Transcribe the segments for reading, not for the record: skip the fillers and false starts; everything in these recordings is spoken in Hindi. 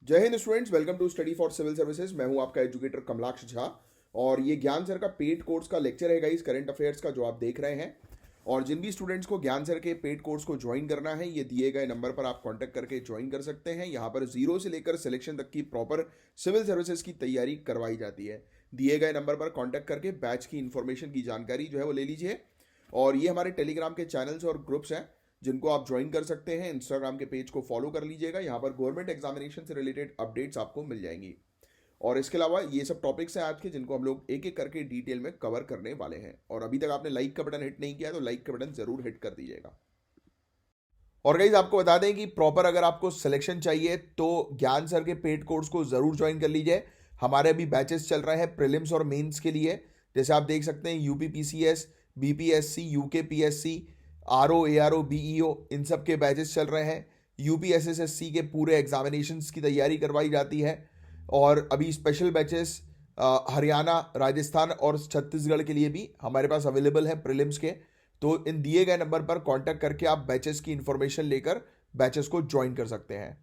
जय Hind students, welcome to study for civil services. मैं हूं आपका एजुकेटर कमलाक्ष झा और ये ज्ञान सर का पेड कोर्स का लेक्चर है गाइस, करंट अफेयर्स का, जो आप देख रहे हैं। और जिन भी स्टूडेंट्स को ज्ञान सर के पेड कोर्स को ज्वाइन करना है, ये दिए गए नंबर पर आप कांटेक्ट करके ज्वाइन कर सकते हैं। यहाँ पर जीरो से लेकर सिलेक्शन तक की प्रॉपर सिविल सर्विसेज की तैयारी करवाई जाती है। दिए गए नंबर पर कांटेक्ट करके बैच की इंफॉर्मेशन की जानकारी जो है वो ले लीजिए। और ये हमारे टेलीग्राम के चैनल्स और ग्रुप्स हैं जिनको आप ज्वाइन कर सकते हैं। इंस्टाग्राम के पेज को फॉलो कर लीजिएगा, यहाँ पर गवर्नमेंट एग्जामिनेशन से रिलेटेड अपडेट्स आपको मिल जाएंगी। और इसके अलावा ये सब टॉपिक्स हैं आज के, जिनको हम लोग एक एक करके डिटेल में कवर करने वाले हैं। और अभी तक आपने लाइक का बटन हिट नहीं किया तो लाइक का बटन जरूर हिट कर दीजिएगा। और गाइज आपको बता दें कि प्रॉपर अगर आपको सिलेक्शन चाहिए तो ज्ञान सर के पेड कोर्स को जरूर ज्वाइन कर लीजिए। हमारे अभी बैचेस चल रहे हैं प्रीलिम्स और मेंस के लिए। जैसे आप देख सकते हैं UPPCS, BPSC, UKPSC, RO, ARO, BEO, इन सब के बैचेस चल रहे हैं। यूपीएसएसएससी के पूरे एग्जामिनेशंस की तैयारी करवाई जाती है। और अभी स्पेशल बैचेस हरियाणा, राजस्थान और छत्तीसगढ़ के लिए भी हमारे पास अवेलेबल है प्रीलिम्स के। तो इन दिए गए नंबर पर कांटेक्ट करके आप बैचेस की इंफॉर्मेशन लेकर बैचेस को ज्वाइन कर सकते हैं।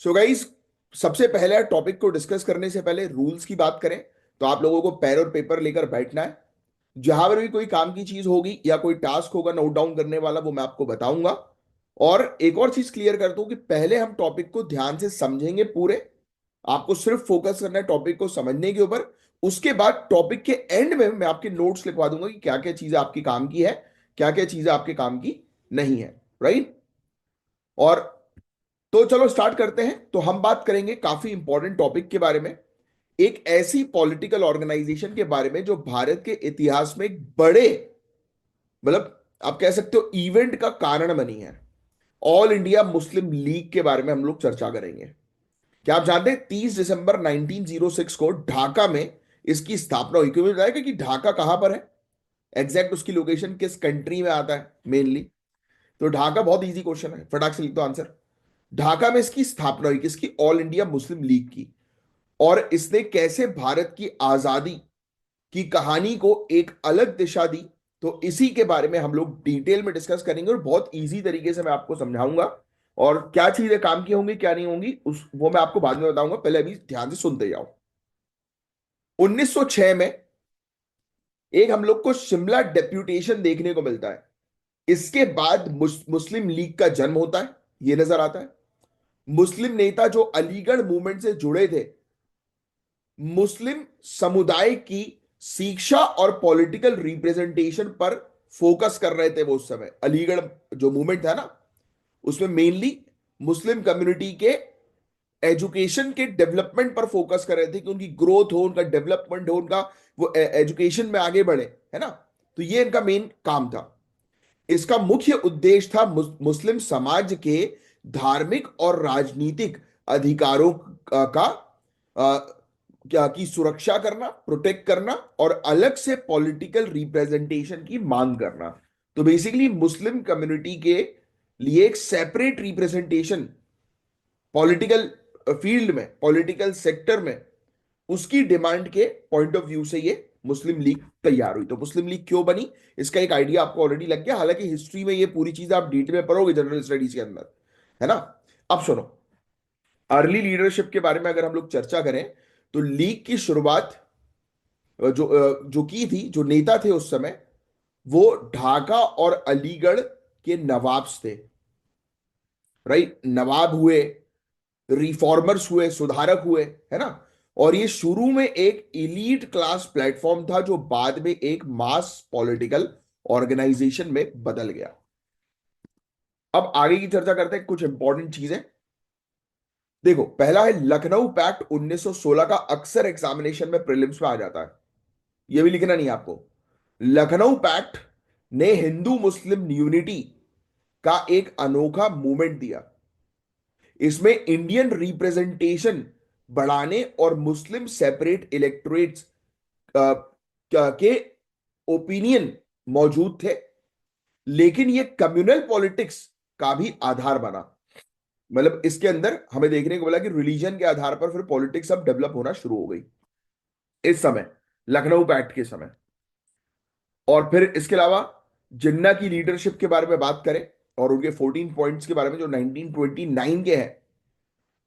सो गाइस, सबसे पहले टॉपिक को डिस्कस करने से पहले रूल्स की बात करें तो आप लोगों को पेन और पेपर लेकर बैठना है। जहां पर भी कोई काम की चीज होगी या कोई टास्क होगा नोट डाउन करने वाला, वो मैं आपको बताऊंगा। और एक और चीज क्लियर कर दूं कि पहले हम टॉपिक को ध्यान से समझेंगे पूरे। आपको सिर्फ फोकस करना है टॉपिक को समझने के ऊपर। उसके बाद टॉपिक के एंड में मैं आपके नोट्स लिखवा दूंगा कि क्या क्या चीजें आपकी काम की है, क्या क्या चीजें आपके काम की नहीं है। राइट। और तो चलो स्टार्ट करते हैं। तो हम बात करेंगे काफी इंपॉर्टेंट टॉपिक के बारे में, एक ऐसी पॉलिटिकल ऑर्गेनाइजेशन के बारे में जो भारत के इतिहास में एक बड़े, मतलब आप कह सकते हो इवेंट का कारण बनी है। ऑल इंडिया मुस्लिम लीग के बारे में हम लोग चर्चा करेंगे। क्या आप जानते हैं 30 दिसंबर 1906 को ढाका में इसकी स्थापना हुई? क्यों बताया कि ढाका कहां पर है, एग्जैक्ट उसकी लोकेशन किस कंट्री में आता है मेनली। तो ढाका बहुत इजी क्वेश्चन है, फटाक से लिख दो आंसर। ढाका में इसकी स्थापना हुई किसकी? ऑल इंडिया मुस्लिम लीग की। और इसने कैसे भारत की आजादी की कहानी को एक अलग दिशा दी, तो इसी के बारे में हम लोग डिटेल में डिस्कस करेंगे और बहुत इजी तरीके से मैं आपको समझाऊंगा। और क्या चीजें काम की होंगी क्या नहीं होंगी उस वो मैं आपको बाद में बताऊंगा, पहले अभी ध्यान से सुनते जाओ। 1906 में एक हम लोग को शिमला डेप्यूटेशन देखने को मिलता है। इसके बाद मुस्लिम लीग का जन्म होता है, ये नजर आता है। मुस्लिम नेता जो अलीगढ़ मूवमेंट से जुड़े थे, मुस्लिम समुदाय की शिक्षा और पॉलिटिकल रिप्रेजेंटेशन पर फोकस कर रहे थे वो उस समय। अलीगढ़ जो मूवमेंट था ना, उसमें मेनली मुस्लिम कम्युनिटी के एजुकेशन के डेवलपमेंट पर फोकस कर रहे थे कि उनकी ग्रोथ हो, उनका डेवलपमेंट हो, उनका वो एजुकेशन में आगे बढ़े, है ना। तो ये इनका मेन काम था। इसका मुख्य उद्देश्य था मुस्लिम समाज के धार्मिक और राजनीतिक अधिकारों का क्या की सुरक्षा करना, प्रोटेक्ट करना और अलग से पॉलिटिकल रिप्रेजेंटेशन की मांग करना। तो बेसिकली मुस्लिम कम्युनिटी के लिए एक सेपरेट रिप्रेजेंटेशन पॉलिटिकल फील्ड में, पॉलिटिकल सेक्टर में, उसकी डिमांड के पॉइंट ऑफ व्यू से ये मुस्लिम लीग तैयार हुई। तो मुस्लिम लीग क्यों बनी, इसका एक आइडिया आपको ऑलरेडी लग गया। हालांकि हिस्ट्री में ये पूरी चीज आप डिटेल में पढ़ोगे जनरल स्टडीज के अंदर, है ना। अब सुनो, अर्ली लीडरशिप के बारे में अगर हम लोग चर्चा करें तो लीग की शुरुआत जो की थी, जो नेता थे उस समय, वो ढाका और अलीगढ़ के नवाब्स थे। राइट, नवाब हुए, रिफॉर्मर्स हुए, सुधारक हुए, है ना। और ये शुरू में एक इलीट क्लास प्लेटफॉर्म था जो बाद में एक मास पॉलिटिकल ऑर्गेनाइजेशन में बदल गया। अब आगे की चर्चा करते हैं, कुछ इंपॉर्टेंट चीजें देखो। पहला है लखनऊ पैक्ट 1916 का, अक्सर एग्जामिनेशन में प्रीलिम्स में आ जाता है, यह भी लिखना नहीं है आपको। लखनऊ पैक्ट ने हिंदू मुस्लिम यूनिटी का एक अनोखा मूवमेंट दिया। इसमें इंडियन रिप्रेजेंटेशन बढ़ाने और मुस्लिम सेपरेट इलेक्टोरेट्स के ओपिनियन मौजूद थे, लेकिन ये कम्युनल पॉलिटिक्स का भी आधार बना। मतलब इसके अंदर हमें देखने को मिला कि रिलीजन के आधार पर फिर पॉलिटिक्स अब डेवलप होना शुरू हो गई इस समय, लखनऊ पैक्ट के समय। और फिर इसके अलावा जिन्ना की लीडरशिप के बारे में बात करें और उनके 14 पॉइंट्स के बारे में जो 1929 के हैं।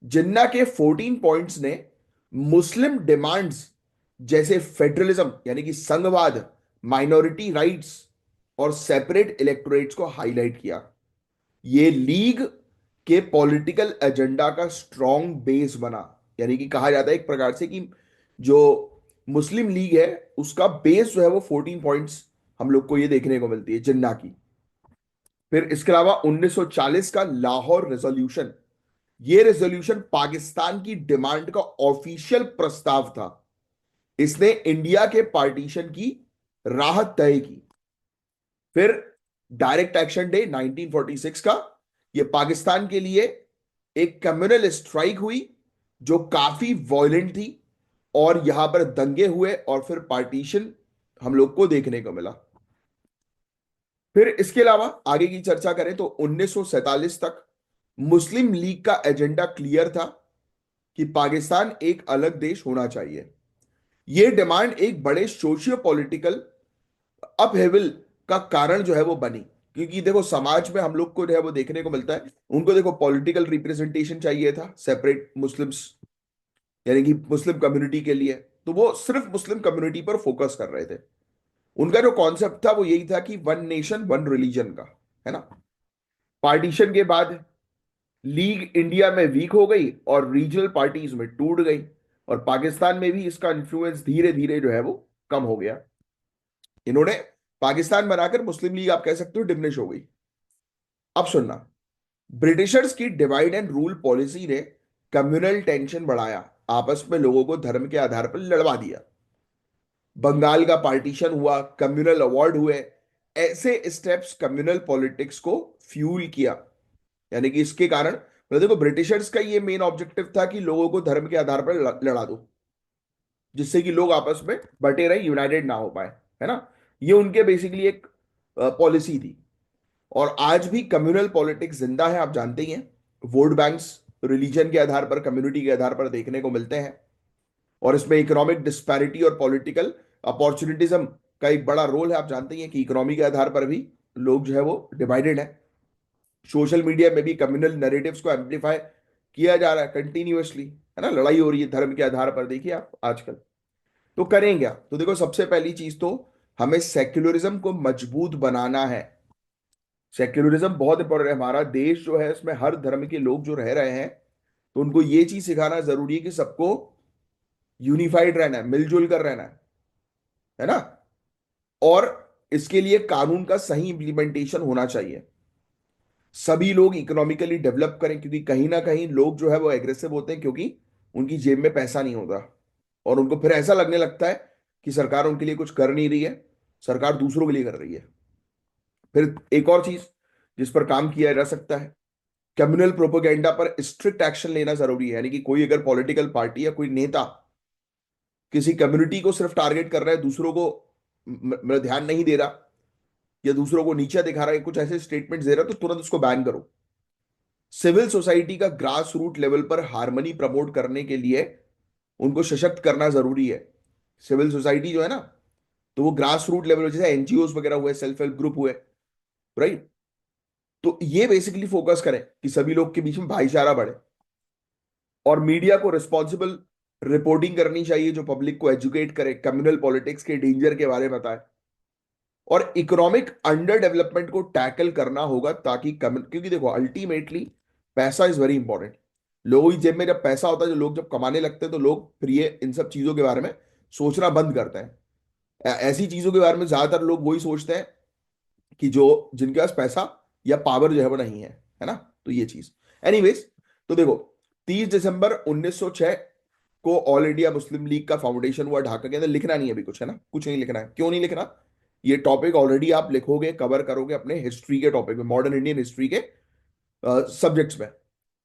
जिन्ना के 14 पॉइंट्स ने मुस्लिम डिमांड्स जैसे फेडरलिज्म यानी कि संघवाद, माइनॉरिटी राइट्स और सेपरेट इलेक्टोरेट्स को हाईलाइट किया। ये लीग के पॉलिटिकल एजेंडा का स्ट्रॉन्ग बेस बना। यानी कि कहा जाता है एक प्रकार से कि जो मुस्लिम लीग है उसका बेस जो है वो 14 पॉइंट्स हम लोग को ये देखने को मिलती है जिन्ना की। फिर इसके अलावा 1940 का लाहौर रेजोल्यूशन, ये रेजोल्यूशन पाकिस्तान की डिमांड का ऑफिशियल प्रस्ताव था। इसने इंडिया के पार्टीशन की राह तय की। फिर डायरेक्ट एक्शन डे 1946 का, ये पाकिस्तान के लिए एक कम्युनल स्ट्राइक हुई जो काफी वॉयलेंट थी और यहां पर दंगे हुए और फिर पार्टीशन हम लोग को देखने को मिला। फिर इसके अलावा आगे की चर्चा करें तो 1947 तक मुस्लिम लीग का एजेंडा क्लियर था कि पाकिस्तान एक अलग देश होना चाहिए। यह डिमांड एक बड़े सोशियो पॉलिटिकल अपहेवल का कारण जो है वो बनी। क्योंकि देखो समाज में हम लोग को जो है वो देखने को मिलता है, उनको देखो पॉलिटिकल रिप्रेजेंटेशन चाहिए था सेपरेट मुस्लिम्स यानी कि मुस्लिम कम्युनिटी के लिए। तो वो सिर्फ मुस्लिम कम्युनिटी पर फोकस कर रहे थे। उनका जो कॉन्सेप्ट था वो यही था कि वन नेशन वन रिलीजन का, है ना। पार्टीशन के बाद लीग इंडिया में वीक हो गई और रीजनल पार्टीज में टूट गई और पाकिस्तान में भी इसका इन्फ्लुएंस धीरे धीरे जो है वो कम हो गया। इन्होंने पाकिस्तान बनाकर मुस्लिम लीग आप कह सकते हो डिमिनिश हो गई। अब सुनना, ब्रिटिशर्स की डिवाइड एंड रूल पॉलिसी ने कम्युनल टेंशन बढ़ाया, आपस में लोगों को धर्म के आधार पर लड़वा दिया। बंगाल का पार्टीशन हुआ, कम्युनल अवार्ड हुए। ऐसे स्टेप्स कम्युनल पॉलिटिक्स को फ्यूल किया। यानी कि इसके कारण मतलब देखो ब्रिटिशर्स का ये मेन ऑब्जेक्टिव था कि लोगों को धर्म के आधार पर लड़ा दो, जिससे कि लोग आपस में बटे रहे, यूनाइटेड ना हो पाए, है ना। ये उनके बेसिकली एक पॉलिसी थी। और आज भी कम्युनल पॉलिटिक्स जिंदा है, आप जानते ही हैं। वोट बैंक्स रिलीजन के आधार पर, कम्युनिटी के आधार पर देखने को मिलते हैं। और इसमें इकोनॉमिक डिस्पैरिटी और पॉलिटिकल अपॉर्चुनिटिज्म का एक बड़ा रोल है। आप जानते ही हैं कि इकोनॉमी के आधार पर भी लोग जो है वो डिवाइडेड है। सोशल मीडिया में भी कम्युनल नैरेटिव्स को एम्पलीफाई किया जा रहा है कंटिन्यूअसली, है ना। लड़ाई हो रही है धर्म के आधार पर, देखिए आप आजकल। तो करें क्या? तो देखो सबसे पहली चीज तो हमें सेक्युलरिज्म को मजबूत बनाना है। सेक्युलरिज्म बहुत इंपॉर्टेंट है। हमारा देश जो है इसमें हर धर्म के लोग जो रह रहे हैं, तो उनको ये चीज सिखाना जरूरी है कि सबको यूनिफाइड रहना है, मिलजुल कर रहना है ना। और इसके लिए कानून का सही इंप्लीमेंटेशन होना चाहिए। सभी लोग इकोनॉमिकली डेवलप करें, क्योंकि कहीं ना कहीं लोग जो है वो एग्रेसिव होते हैं क्योंकि उनकी जेब में पैसा नहीं होता और उनको फिर ऐसा लगने लगता है कि सरकार उनके लिए कुछ कर नहीं रही है, सरकार दूसरों के लिए कर रही है। फिर एक और चीज जिस पर काम किया जा सकता है, कम्युनल प्रोपोगेंडा पर स्ट्रिक्ट एक्शन लेना जरूरी है। यानी कि कोई अगर पॉलिटिकल पार्टी या कोई नेता किसी कम्युनिटी को सिर्फ टारगेट कर रहा है, दूसरों को मतलब ध्यान नहीं दे रहा या दूसरों को नीचा दिखा रहा है, कुछ ऐसे स्टेटमेंट दे रहा है, तो तुरंत उसको बैन करो। सिविल सोसाइटी का ग्रास रूट लेवल पर हार्मनी प्रमोट करने के लिए उनको सशक्त करना जरूरी है। सिविल सोसाइटी जो है ना, तो वो ग्रास रूट लेवल जैसे एनजीओ वगैरह हुए, सेल्फ हेल्प ग्रुप हुए, राइट। तो ये बेसिकली फोकस करें कि सभी लोग के बीच में भाईचारा बढ़े। और मीडिया को रिस्पॉन्सिबल रिपोर्टिंग करनी चाहिए जो पब्लिक को एजुकेट करे, कम्युनल पॉलिटिक्स के डेंजर के बारे में बताए। और इकोनॉमिक अंडर डेवलपमेंट को टैकल करना होगा ताकि क्योंकि देखो अल्टीमेटली पैसा इज वेरी इंपॉर्टेंट। लोगों की जेब में जब पैसा होता है, जो लोग जब कमाने लगते हैं, तो लोग फिर ये इन सब चीजों के बारे में सोचना बंद करते हैं। ऐसी चीजों के बारे में ज्यादातर लोग वही सोचते हैं कि जो जिनके पास पैसा या पावर जो है वो नहीं है ना। तो ये चीज, एनीवेज। तो देखो 30 दिसंबर 1906 को ऑल इंडिया मुस्लिम लीग का फाउंडेशन हुआ ढाका के अंदर। लिखना नहीं है अभी कुछ, है ना, कुछ नहीं लिखना है। क्यों नहीं लिखना? ये टॉपिक ऑलरेडी आप लिखोगे, कवर करोगे अपने हिस्ट्री के टॉपिक में, मॉडर्न इंडियन हिस्ट्री के सब्जेक्ट्स में,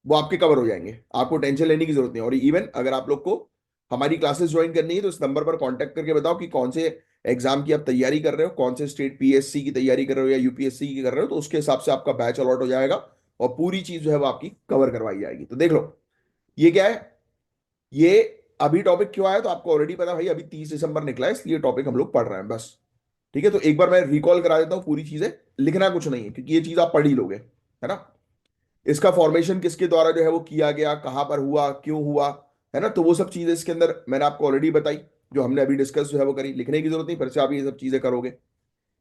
वो आपके कवर हो जाएंगे। आपको टेंशन लेने की जरूरत नहीं। और इवन अगर आप लोग को हमारी क्लासेस ज्वाइन करनी है तो इस नंबर पर कांटेक्ट करके बताओ कि कौन से एग्जाम की आप तैयारी कर रहे हो, कौन से स्टेट पीएससी की तैयारी कर रहे हो या यूपीएससी की कर रहे हो, तो उसके हिसाब से आपका बैच अलॉट हो जाएगा और पूरी चीज जो है वो आपकी कवर करवाई जाएगी। तो देख लो ये क्या है। ये अभी टॉपिक क्यों आया तो आपको ऑलरेडी पता भाई, अभी 30 दिसंबर निकला है इसलिए टॉपिक हम लोग पढ़ रहे हैं बस। ठीक है, तो एक बार मैं रिकॉल करा देता हूँ पूरी चीजें। लिखना कुछ नहीं है क्योंकि ये चीज आप पढ़ ही लोगे। है ना। इसका फॉर्मेशन किसके द्वारा जो है वो किया गया, कहां पर हुआ, क्यों हुआ, है ना। तो वो सब चीजें इसके अंदर मैंने आपको ऑलरेडी बताई, जो हमने अभी डिस्कस जो है वो करी। लिखने की जरूरत नहीं, फिर से आप ये सब चीजें करोगे।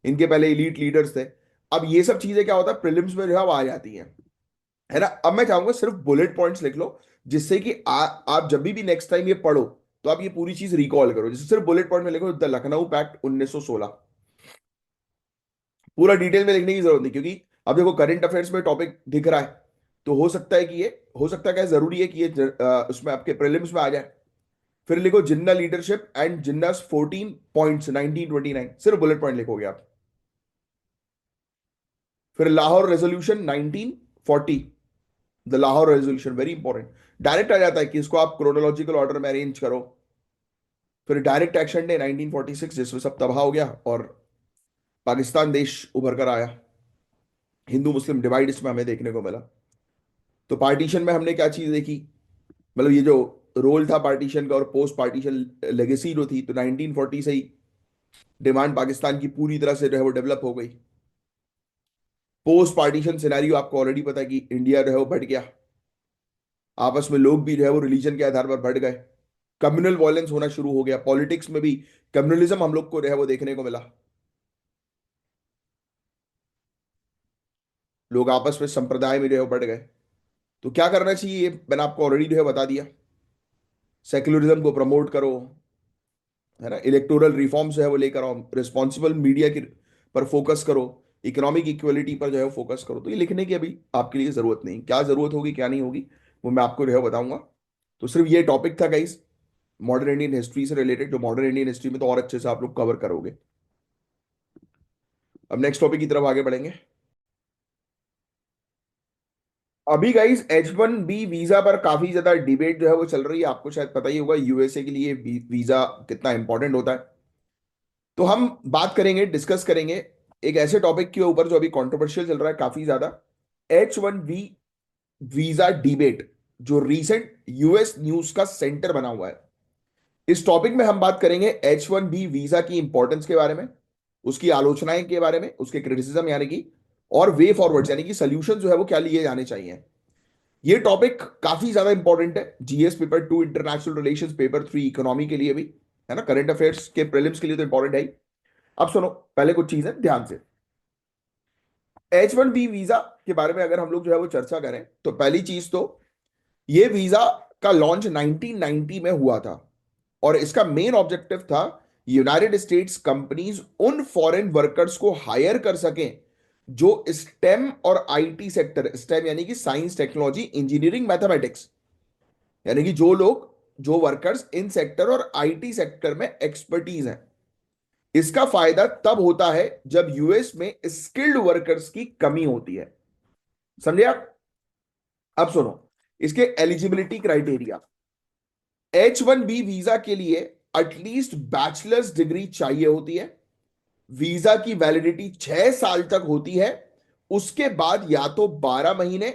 इनके पहले इलीट लीडर्स थे। अब ये सब चीजें क्या होता है, प्रीलिम्स में जो है वो आ जाती हैं, है ना। अब मैं चाहूंगा सिर्फ बुलेट पॉइंट्स लिख लो, जिससे कि आप जब भी नेक्स्ट टाइम ये पढ़ो तो आप ये पूरी चीज रिकॉल करो। जैसे सिर्फ बुलेट पॉइंट में लिखो द लखनऊ पैक्ट 1916। पूरा डिटेल में लिखने की जरूरत नहीं, क्योंकि अब देखो करंट अफेयर्स में टॉपिक दिख रहा है, तो हो सकता है कि ये, हो सकता है क्या, जरूरी है कि ये उसमें आपके प्रीलिम्स में आ जाए। फिर लिखो Jinnah leadership and Jinnah's 14 points 1929, सिर्फ बुलेट पॉइंट लिखोगे आप। फिर Lahore resolution 1940, the Lahore resolution very important. Direct आ जाता है कि इसको आप क्रोनोलॉजिकल ऑर्डर में अरेंज करो। फिर डायरेक्ट एक्शन डे 1946, जिसमें सब तबाह हो गया और पाकिस्तान देश उभर कर आया। हिंदू मुस्लिम डिवाइड इसमें हमें देखने को मिला। तो पार्टीशन में हमने क्या चीज देखी, मतलब ये जो रोल था पार्टीशन का और पोस्ट पार्टीशन लेगेसी जो थी, तो 1940 से ही डिमांड पाकिस्तान की पूरी तरह से जो है वो डेवलप हो गई। पोस्ट पार्टीशन सिनेरियो आपको ऑलरेडी पता है कि इंडिया जो है वो बढ़ गया, आपस में लोग भी जो है वो रिलीजन के आधार पर बढ़ गए, कम्युनल वायलेंस होना शुरू हो गया, पॉलिटिक्स में भी कम्युनलिज्म हम लोग को जो है वो देखने को मिला। लोग आपस में संप्रदाय में जो है वो बढ़ गए। तो क्या करना चाहिए, ये मैंने आपको ऑलरेडी जो है बता दिया। सेक्युलरिज्म को प्रमोट करो, है ना। इलेक्टोरल रिफॉर्म्स जो है वो लेकर आओ, रिस्पॉन्सिबल मीडिया की पर फोकस करो, इकोनॉमिक इक्वलिटी पर जो है फोकस करो। तो ये लिखने की अभी आपके लिए जरूरत नहीं, क्या जरूरत होगी क्या नहीं होगी वो मैं आपको जो है बताऊंगा। तो सिर्फ ये टॉपिक था गाइस, मॉडर्न इंडियन हिस्ट्री से रिलेटेड, जो मॉडर्न इंडियन हिस्ट्री में तो और अच्छे से आप लोग कवर करोगे। अब नेक्स्ट टॉपिक की तरफ आगे बढ़ेंगे। अभी गाइस H1B वीजा पर काफी ज्यादा डिबेट जो है वो चल रही है, आपको शायद पता ही होगा यूएसए के लिए वीजा कितना इंपॉर्टेंट होता है। तो हम बात करेंगे, डिस्कस करेंगे एक ऐसे टॉपिक के ऊपर जो अभी कंट्रोवर्शियल चल रहा है काफी ज्यादा, H1B वीजा डिबेट, जो रीसेंट यूएस न्यूज का सेंटर बना हुआ है। इस टॉपिक में हम बात करेंगे H1B वीजा की इंपॉर्टेंस के बारे में, उसकी आलोचनाएं के बारे में, उसके क्रिटिसिज्म यानी कि, और वे फॉरवर्ड यानी कि सोल्यूशन जो है वो क्या लिए जाने चाहिए। ये टॉपिक काफी ज्यादा इंपॉर्टेंट है GS paper 2 international relations, paper 3 economy के लिए भी, है ना। करंट अफेयर्स के प्रीलिम्स के लिए तो इंपॉर्टेंट है ही। अब सुनो, पहले कुछ चीजें ध्यान से। H1B वीजा के बारे में अगर हम लोग जो है वो चर्चा करें, तो पहली चीज तो, ये वीजा का लॉन्च 1990 में हुआ था, और इसका मेन ऑब्जेक्टिव था यूनाइटेड स्टेट्स कंपनीज उन फॉरेन वर्कर्स को हायर कर सकें जो स्टेम और आईटी सेक्टर, स्टेम यानी कि साइंस टेक्नोलॉजी इंजीनियरिंग मैथमेटिक्स, यानी कि जो लोग, जो वर्कर्स इन सेक्टर और आईटी सेक्टर में एक्सपर्टीज हैं। इसका फायदा तब होता है जब यूएस में स्किल्ड वर्कर्स की कमी होती है, समझे आप। अब सुनो इसके एलिजिबिलिटी क्राइटेरिया। H1B वीजा के लिए एटलीस्ट बैचलर्स डिग्री चाहिए होती है, वीजा की वैलिडिटी 6 साल तक होती है, उसके बाद या तो 12 महीने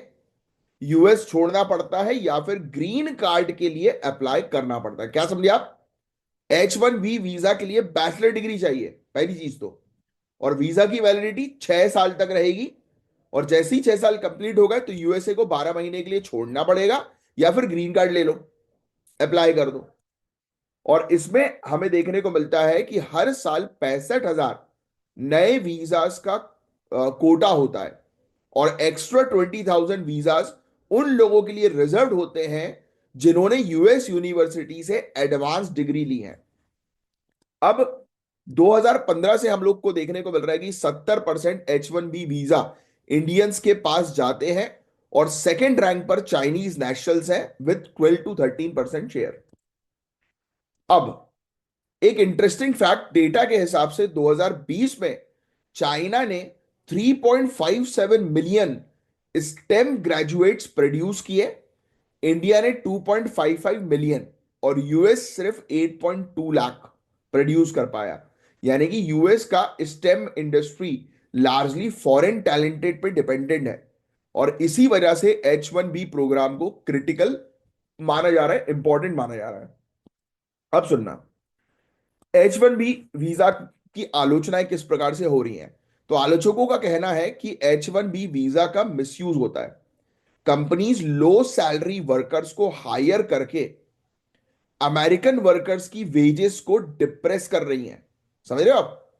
यूएस छोड़ना पड़ता है या फिर ग्रीन कार्ड के लिए अप्लाई करना पड़ता है। क्या समझे आप, H1B वीजा के लिए बैचलर डिग्री चाहिए पहली चीज तो, और वीजा की वैलिडिटी 6 साल तक रहेगी, और जैसे ही 6 साल कंप्लीट होगा तो यूएसए को 12 महीने के लिए छोड़ना पड़ेगा, या फिर ग्रीन कार्ड ले लो, अप्लाई कर दो। और इसमें हमें देखने को मिलता है कि हर साल 65,000 नए वीजास का कोटा होता है, और एक्स्ट्रा 20,000 वीजास उन लोगों के लिए रिजर्व होते हैं जिन्होंने यूएस यूनिवर्सिटी से एडवांस डिग्री ली है। अब 2015 से हम लोग को देखने को मिल रहा है कि 70% H1B वीजा इंडियंस के पास जाते हैं, और सेकेंड रैंक पर चाइनीज नेशनल्स हैं विथ 12 to 13% शेयर। अब एक इंटरेस्टिंग फैक्ट, डेटा के हिसाब से 2020 में चाइना ने 3.57 मिलियन स्टेम ग्रेजुएट्स प्रोड्यूस किए, इंडिया ने 2.55 मिलियन, और यूएस सिर्फ 8.2 लाख प्रोड्यूस कर पाया। यानी कि यूएस का stem industry largely foreign talented पे डिपेंडेंट है, और इसी वजह से H1B प्रोग्राम को क्रिटिकल माना जा रहा है, इंपॉर्टेंट माना जा रहा है। अब सुनना, H1B वीजा की आलोचनाएं किस प्रकार से हो रही हैं। तो आलोचकों का कहना है कि H1B वीजा का मिसयूज होता है। कंपनीज लो सैलरी वर्कर्स को हायर करके अमेरिकन वर्कर्स की वेजेस को डिप्रेस कर रही हैं। समझ रहे हो आप?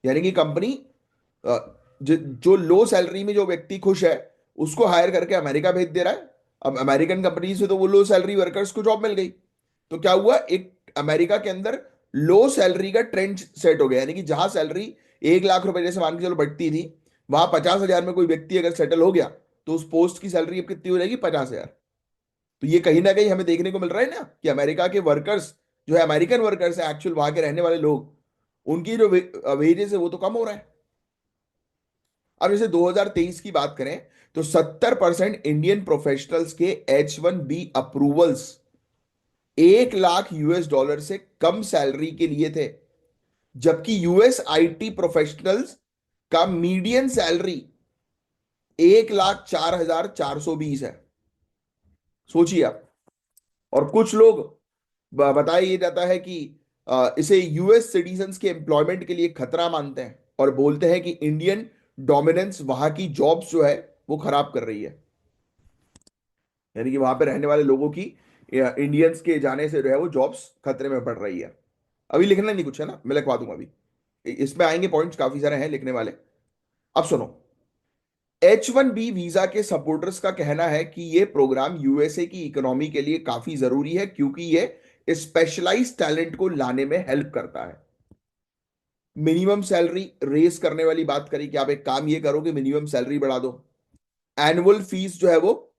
यानी कि कंपनी जो लो सैलरी में जो व्यक्ति खुश है उसको हायर करके अमेरिका भेज दे रहा है। अब अमेरिकन कंपनी से तो वो लो सैलरी वर्कर्स को जॉब मिल गई। तो क्या हुआ, एक अमेरिका के अंदर लो सैलरी का ट्रेंड सेट हो गया। यानी कि जहां सैलरी 1 लाख रुपए जैसे मान के चलो बढ़ती थी, वहां 50,000 में कोई व्यक्ति अगर सेटल हो गया तो उस पोस्ट की सैलरी अब कितनी हो जाएगी, 50,000। तो ये कहीं ना कहीं हमें देखने को मिल रहा है ना कि अमेरिका के वर्कर्स जो है, अमेरिकन वर्कर्स है एक्चुअल वहां के रहने वाले लोग, उनकी जो वेजेस है वो तो कम हो रहा है। अब जैसे 2023 की बात करें तो 70% इंडियन प्रोफेशनल्स के H1B approvals 1 lakh US dollar से कम सैलरी के लिए थे। जबकि यूएस आईटी प्रोफेशनल्स का मीडियन सैलरी 1,04,420 है। सोचिए आप। और कुछ लोग बताया ये जाता है कि इसे यूएस सिटीजन्स के एम्प्लॉयमेंट के लिए खतरा मानते हैं और बोलते हैं कि इंडियन डोमिनेंस वहां की जॉब्स जो है वो खराब कर रही है। यानी कि वहां पे रहने वाले लोगों की इंडियंस के जाने से जो है वो जॉब्स खतरे में पड़ रही है। अभी लिखना नहीं कुछ है ना, मैं लिखवा दूंगा अभी। इसमें आएंगे पॉइंट्स काफी सारे हैं लिखने वाले। अब सुनो। H1B वीजा के सपोर्टर्स का कहना है कि यह प्रोग्राम यूएसए की इकोनॉमी के लिए काफी जरूरी है क्योंकि यह स्पेशलाइज्ड टैलेंट को लाने में हेल्प करता है। मिनिमम सैलरी रेस करने वाली बात करी कि आप एक काम ये करो कि मिनिमम सैलरी बढ़ा दो। एनुअल फीस जो है वो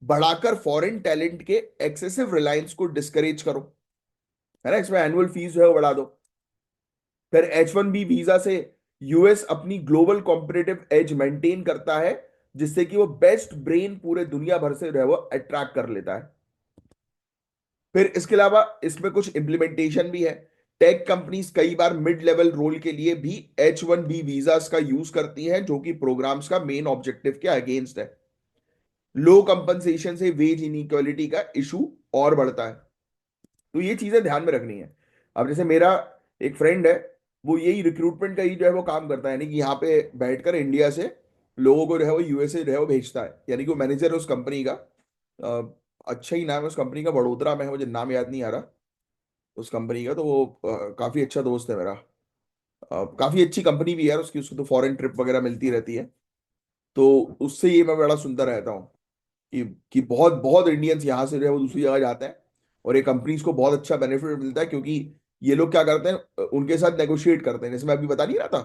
बढ़ाकर फॉरेन टैलेंट के एक्सेसिव रिलायंस को डिस्करेज करो, है ना, इसमें एनुअल फीस जो है वो बढ़ा दो। फिर H1B वीजा से यूएस अपनी ग्लोबल कॉम्पिटिटिव एज मेंटेन करता है, जिससे कि वो बेस्ट ब्रेन पूरे दुनिया भर से जो है वो अट्रैक्ट कर लेता है। फिर इसके अलावा इसमें कुछ इंप्लीमेंटेशन भी है। टेक कंपनीज कई बार मिड लेवल रोल के लिए भी H1B वीजास का यूज करती हैं, जो कि प्रोग्राम्स का मेन ऑब्जेक्टिव के अगेंस्ट है। लो कंपनसेशन से वेज इनइक्वालिटी का इशू और बढ़ता है। तो ये चीजें ध्यान में रखनी है। अब जैसे मेरा एक फ्रेंड है, वो यही रिक्रूटमेंट का ही जो है वो काम करता है। यानी कि यहाँ पे बैठकर इंडिया से लोगों को जो है वो यूएसए जो है वो भेजता है। यानी कि वो मैनेजर है उस कंपनी का। अच्छा ही नाम है उस कंपनी का, बड़ोदरा में है, मुझे नाम याद नहीं आ रहा उस कंपनी का। तो वो काफी अच्छा दोस्त है मेरा। काफी अच्छी कंपनी भी है यार उसकी, उसको तो फॉरेन ट्रिप वगैरह मिलती रहती है। तो उससे ये मैं बड़ा सुनता रहता हूँ कि बहुत बहुत इंडियंस यहाँ से जो है वो दूसरी जगह जाते हैं और ये कंपनीज को बहुत अच्छा बेनिफिट मिलता है, क्योंकि ये लोग क्या करते हैं, उनके साथ नेगोशिएट करते हैं। जैसे मैं अभी बता नहीं रहा था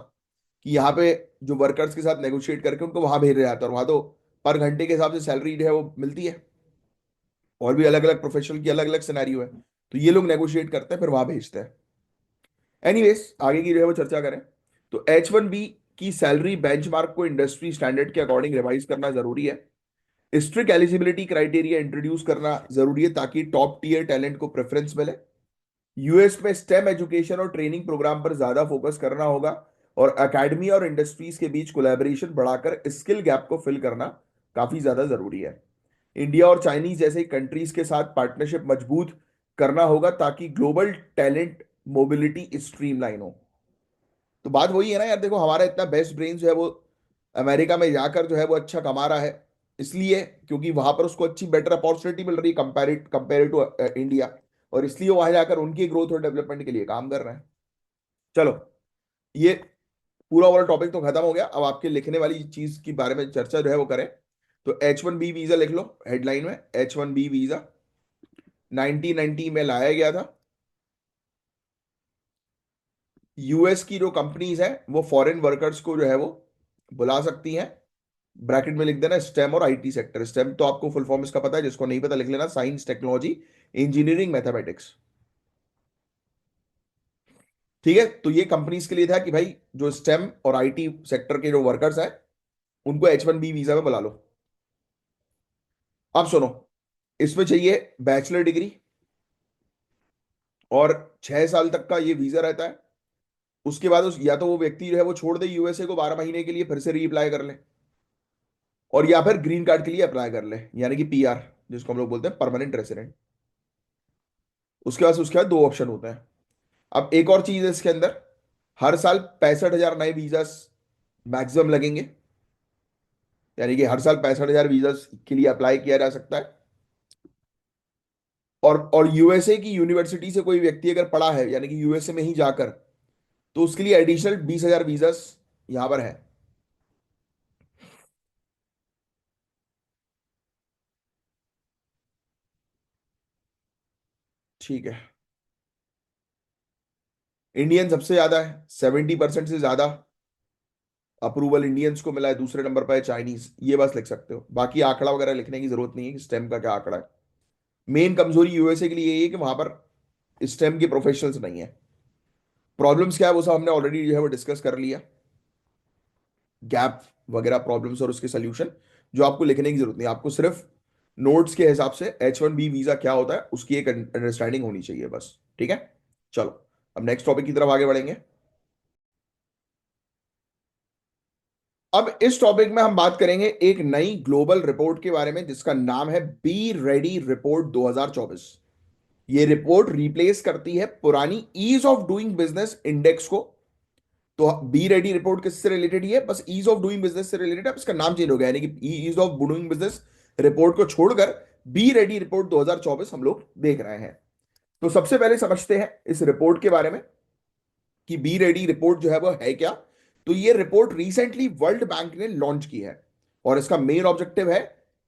कि यहाँ पे जो वर्कर्स के साथ नेगोशिएट करके उनको वहां भेजा जाता है, और वहां तो पर घंटे के हिसाब से सैलरी जो है वो मिलती है। और भी अलग अलग प्रोफेशनल की अलग अलग सिनेरियो है। तो ये लोग नेगोशिएट करते हैं फिर वहां भेजते हैं। एनीवेज, आगे की जो है वो चर्चा करें तो H1B की सैलरी बेंचमार्क को इंडस्ट्री स्टैंडर्ड के अकॉर्डिंग रिवाइज करना जरूरी है। स्ट्रिक्ट एलिजिबिलिटी क्राइटेरिया इंट्रोड्यूस करना जरूरी है ताकि टॉप टीयर टैलेंट को प्रेफरेंस मिले। यूएस में स्टेम एजुकेशन और ट्रेनिंग प्रोग्राम पर ज्यादा फोकस करना होगा, और एकेडमी और इंडस्ट्रीज के बीच कोलैबोरेशन बढ़ाकर स्किल गैप को फिल करना काफी ज्यादा जरूरी है। इंडिया और चाइनीज जैसे कंट्रीज के साथ पार्टनरशिप मजबूत करना होगा ताकि ग्लोबल टैलेंट मोबिलिटी स्ट्रीमलाइन हो। तो बात वही है ना यार, देखो हमारा इतना बेस्ट ब्रेन जो है वो अमेरिका में जाकर जो है वो अच्छा कमा रहा है, इसलिए क्योंकि वहां पर उसको अच्छी बेटर अपॉर्चुनिटी मिल रही है कंपेयर टू इंडिया। और इसलिए वहां जाकर उनकी ग्रोथ और डेवलपमेंट के लिए काम कर रहे हैं। चलो, ये पूरा ओवरऑल टॉपिक तो खत्म हो गया। अब आपके लिखने वाली चीज के बारे में चर्चा जो है वो करें। तो H1B वीजा लिख लो हेडलाइन में। H1B वीजा 1990 में लाया गया था। यूएस की जो कंपनीज है वो फॉरेन वर्कर्स को जो है वो बुला सकती हैं। ब्रैकेट में लिख देना स्टेम और आईटी सेक्टर। स्टेम तो आपको फुल फॉर्म इसका पता है, जिसको नहीं पता लिख लेना साइंस टेक्नोलॉजी इंजीनियरिंग मैथमेटिक्स। ठीक है, तो ये कंपनीज के लिए था कि भाई जो स्टेम और आईटी सेक्टर के जो वर्कर्स हैं उनको H1B वीजा में बुला लो। अब सुनो, इसमें चाहिए बैचलर डिग्री और 6 साल तक का ये वीजा रहता है। उसके बाद या तो वो व्यक्ति जो है वो छोड़ दे यूएसए को 12 महीने के लिए, फिर से रीअप्लाई कर ले, और या फिर ग्रीन कार्ड के लिए अप्लाई कर ले, यानी कि पीआर, जिसको हम लोग बोलते हैं परमानेंट रेसिडेंट। उसके बाद दो ऑप्शन होते हैं। अब एक और चीज है इसके अंदर, हर साल 65,000 नए वीजा मैक्सिमम लगेंगे, यानी कि हर साल 65,000 वीजा के लिए अप्लाई किया जा सकता है। और यूएसए की यूनिवर्सिटी से कोई व्यक्ति अगर पढ़ा है, यानी कि यूएसए में ही जाकर, तो उसके लिए एडिशनल 20,000 वीजा यहां पर है। ठीक है। इंडियन सबसे ज्यादा है, 70% से ज्यादा अप्रूवल इंडियंस को मिला है। दूसरे नंबर पर है चाइनीज, ये बस लिख सकते हो, बाकी आंकड़ा वगैरह लिखने की जरूरत नहीं है कि स्टेम का क्या आंकड़ा है। मेन कमजोरी यूएसए के लिए ये है कि वहां पर स्टेम के प्रोफेशनल्स नहीं है। प्रॉब्लम्स क्या है वो सब हमने ऑलरेडी जो है वो डिस्कस कर लिया, गैप वगैरह प्रॉब्लम्स और उसके सोल्यूशन, जो आपको लिखने की जरूरत नहीं, आपको सिर्फ नोट्स के हिसाब से H1B वीजा क्या होता है उसकी एक अंडरस्टैंडिंग होनी चाहिए बस। ठीक है, चलो अब नेक्स्ट टॉपिक की तरफ आगे बढ़ेंगे। अब इस टॉपिक में हम बात करेंगे एक नई ग्लोबल रिपोर्ट के बारे में जिसका नाम है बी रेडी रिपोर्ट 2024। ये रिपोर्ट रिप्लेस करती है पुरानी ease of doing business index को। तो बी रेडी रिपोर्ट किससे रिलेटेड है? बस ईज ऑफ डूइंग बिजनेस से रिलेटेड है, अब इसका नाम चेंज हो गया, यानी कि ease of doing business report को छोड़कर बी रेडी रिपोर्ट 2024 हम लोग देख रहे हैं। तो सबसे पहले समझते हैं इस रिपोर्ट के बारे में कि बी रेडी रिपोर्ट जो है वो है क्या। तो ये रिपोर्ट रिसेंटली वर्ल्ड बैंक ने लॉन्च की है और इसका मेन ऑब्जेक्टिव है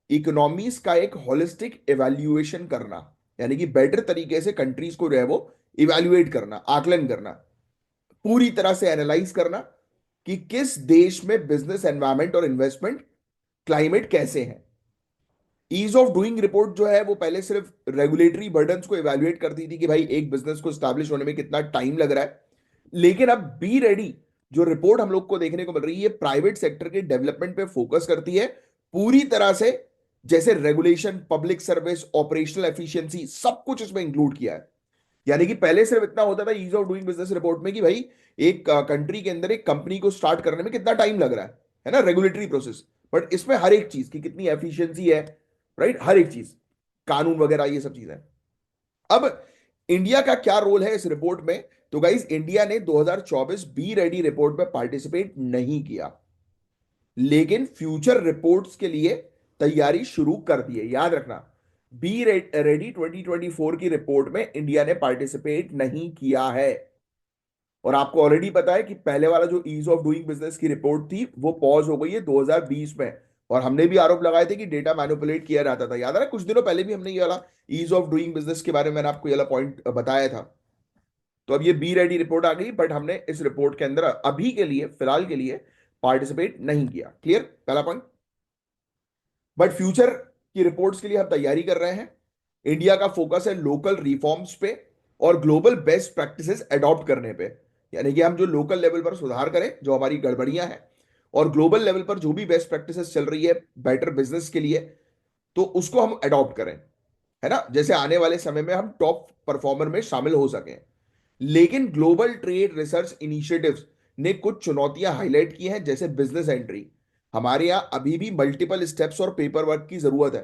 इकोनॉमीज का एक होलिस्टिक इवैल्यूएशन करना, यानी कि बेटर तरीके से कंट्रीज को जो है वो इवैल्यूएट करना, आकलन करना, पूरी तरह से एनालाइज करना कि किस देश में बिजनेस एनवायरमेंट और इन्वेस्टमेंट क्लाइमेट कैसे हैं। ईज ऑफ डूइंग रिपोर्ट जो है वो पहले सिर्फ रेगुलेटरी बर्डन्स को इवैल्यूएट करती थी कि भाई एक बिजनेस को स्टैब्लिश होने में कितना टाइम लग रहा है, लेकिन अब बी रेडी जो रिपोर्ट हम लोग को देखने को मिल रही है प्राइवेट सेक्टर के डेवलपमेंट पे फोकस करती है पूरी तरह से। जैसे regulation, public service, operational efficiency, सब कुछ इसमें इंक्लूड किया है। यानी कि पहले सिर्फ इतना होता था ease of doing business report में कि भाई एक कंट्री के अंदर एक कंपनी को स्टार्ट करने में कितना टाइम लग रहा है ना, रेगुलेटरी प्रोसेस। बट इसमें हर एक चीज की कितनी एफिशिएंसी है, राइट, हर एक चीज, कानून वगैरह ये सब चीजें। अब इंडिया का क्या रोल है इस रिपोर्ट में? तो गाइज इंडिया ने 2024 बी रेडी रिपोर्ट में पार्टिसिपेट नहीं किया, लेकिन फ्यूचर रिपोर्ट्स के लिए तैयारी शुरू कर दी है। याद रखना, बी रेडी 2024 की रिपोर्ट में इंडिया ने पार्टिसिपेट नहीं किया है। और आपको ऑलरेडी पता है कि पहले वाला जो ईज ऑफ डूइंग बिजनेस की रिपोर्ट थी वो पॉज हो गई है 2020 में। और हमने भी आरोप लगाए थे कि डेटा मैनिपुलेट किया जाता था, याद है ना, कुछ दिनों पहले भी हमने ये वाला ईज ऑफ डूइंग बिजनेस के बारे में मैंने आपको ये वाला पॉइंट बताया था। तो अब ये बी रेडी रिपोर्ट आ गई, बट हमने इस रिपोर्ट के अंदर अभी के लिए, फिलहाल के लिए पार्टिसिपेट नहीं किया। क्लियर, पहला पॉइंट। बट फ्यूचर की रिपोर्ट्स के लिए हम तैयारी कर रहे हैं। इंडिया का फोकस है लोकल रिफॉर्म्स पे और ग्लोबल बेस्ट प्रैक्टिसेस अडॉप्ट करने पे, यानी कि हम जो लोकल लेवल पर सुधार करें जो हमारी गड़बड़ियां हैं, और ग्लोबल लेवल पर जो भी बेस्ट प्रैक्टिसेस चल रही है बेटर बिजनेस के लिए, तो उसको हम अडॉप्ट करें, है ना, जैसे आने वाले समय में हम टॉप परफॉर्मर में शामिल हो सकें। लेकिन ग्लोबल ट्रेड रिसर्च इनिशिएटिव्स ने कुछ चुनौतियां हाईलाइट की हैं, जैसे बिजनेस एंट्री। हमारे यहां अभी भी मल्टीपल स्टेप्स और पेपर वर्क की जरूरत है।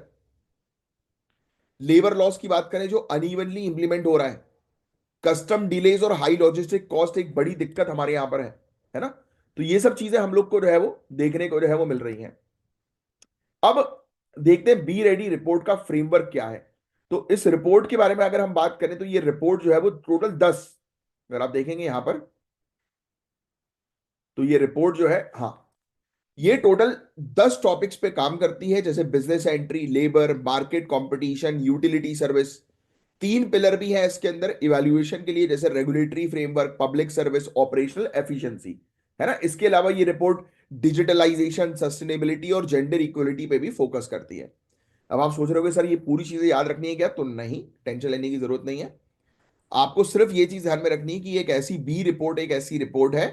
लेबर लॉस की बात करें जो अनइवनली इंप्लीमेंट हो रहा है, कस्टम डिलेज और हाई लॉजिस्टिक कॉस्ट एक बड़ी दिक्कत हमारे यहां पर है ना। तो ये सब चीजें हम लोग को जो है वो देखने को जो है वो मिल रही हैं। अब देखते हैं बी रेडी रिपोर्ट का फ्रेमवर्क क्या है। तो इस रिपोर्ट के बारे में अगर हम बात करें तो ये रिपोर्ट जो है वो टोटल 10, अगर आप देखेंगे यहां पर, तो ये रिपोर्ट जो है, हाँ, ये टोटल 10 टॉपिक्स पे काम करती है, जैसे business entry, labour, market competition, utility service. तीन पिलर भी है इसके अंदर इवैल्यूएशन के लिए, जैसे regulatory framework, public service, operational efficiency, है ना। इसके अलावा ये रिपोर्ट डिजिटलाइजेशन, सस्टेनेबिलिटी और जेंडर इक्वलिटी पे भी फोकस करती है। अब आप सोच रहे हो सर ये पूरी चीजें याद रखनी है क्या? तो नहीं, टेंशन लेने की जरूरत नहीं है। आपको सिर्फ ये चीज ध्यान में रखनी है कि एक ऐसी बी रिपोर्ट एक ऐसी रिपोर्ट है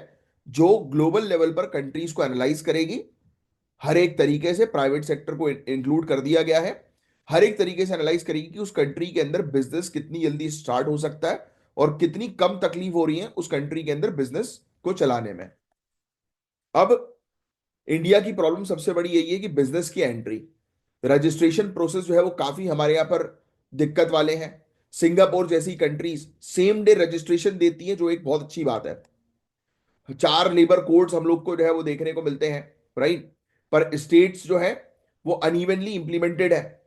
जो ग्लोबल लेवल पर कंट्रीज को एनालाइज करेगी। हर एक तरीके से प्राइवेट सेक्टर को इंक्लूड कर दिया गया है। हर एक तरीके से एनालाइज करेगी कि उस कंट्री के अंदर बिजनेस कितनी जल्दी स्टार्ट हो सकता है और कितनी कम तकलीफ हो रही है उस कंट्री के अंदर बिजनेस को चलाने में। अब इंडिया की प्रॉब्लम सबसे बड़ी यही है कि बिजनेस की एंट्री, रजिस्ट्रेशन प्रोसेस जो है वो काफी हमारे यहां पर दिक्कत वाले हैं। सिंगापुर जैसी कंट्रीज सेम डे रजिस्ट्रेशन देती है, जो एक बहुत अच्छी बात है। 4 लेबर कोड्स हम लोग को जो है वो देखने को मिलते हैं, राइट। पर स्टेट्स जो है वो अनइवनली इंप्लीमेंटेड है।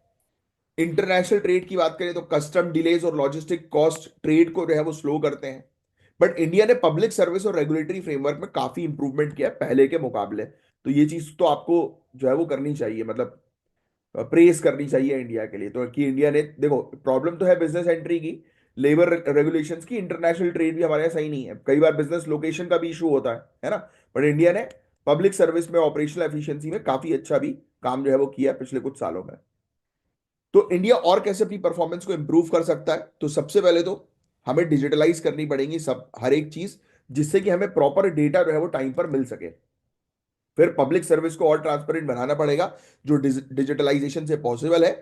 इंटरनेशनल ट्रेड की बात करें तो कस्टम डिलेज और लॉजिस्टिक कॉस्ट ट्रेड को जो है वो स्लो करते हैं। बट इंडिया ने पब्लिक सर्विस और रेगुलेटरी फ्रेमवर्क में काफी इंप्रूवमेंट किया है पहले के मुकाबले। तो ये चीज तो आपको जो है वो करनी चाहिए, मतलब प्रेस करनी चाहिए इंडिया के लिए। तो कि इंडिया ने, देखो प्रॉब्लम तो है बिजनेस एंट्री की, लेबर रेगुलेशंस की, इंटरनेशनल ट्रेड भी हमारे यहाँ सही नहीं है, कई बार बिजनेस लोकेशन का भी इशू होता है ना। बट इंडिया ने पब्लिक सर्विस में, ऑपरेशनल एफिशिएंसी में काफी अच्छा भी काम जो है वो किया है पिछले कुछ सालों में। तो इंडिया और कैसे अपनी परफॉर्मेंस को इंप्रूव कर सकता है? तो सबसे पहले तो हमें डिजिटलाइज करनी पड़ेगी सब हर एक चीज, जिससे कि हमें प्रॉपर डेटा जो है वो टाइम पर मिल सके। फिर पब्लिक सर्विस को और ट्रांसपेरेंट बनाना पड़ेगा, जो डिजिटलाइजेशन से पॉसिबल है।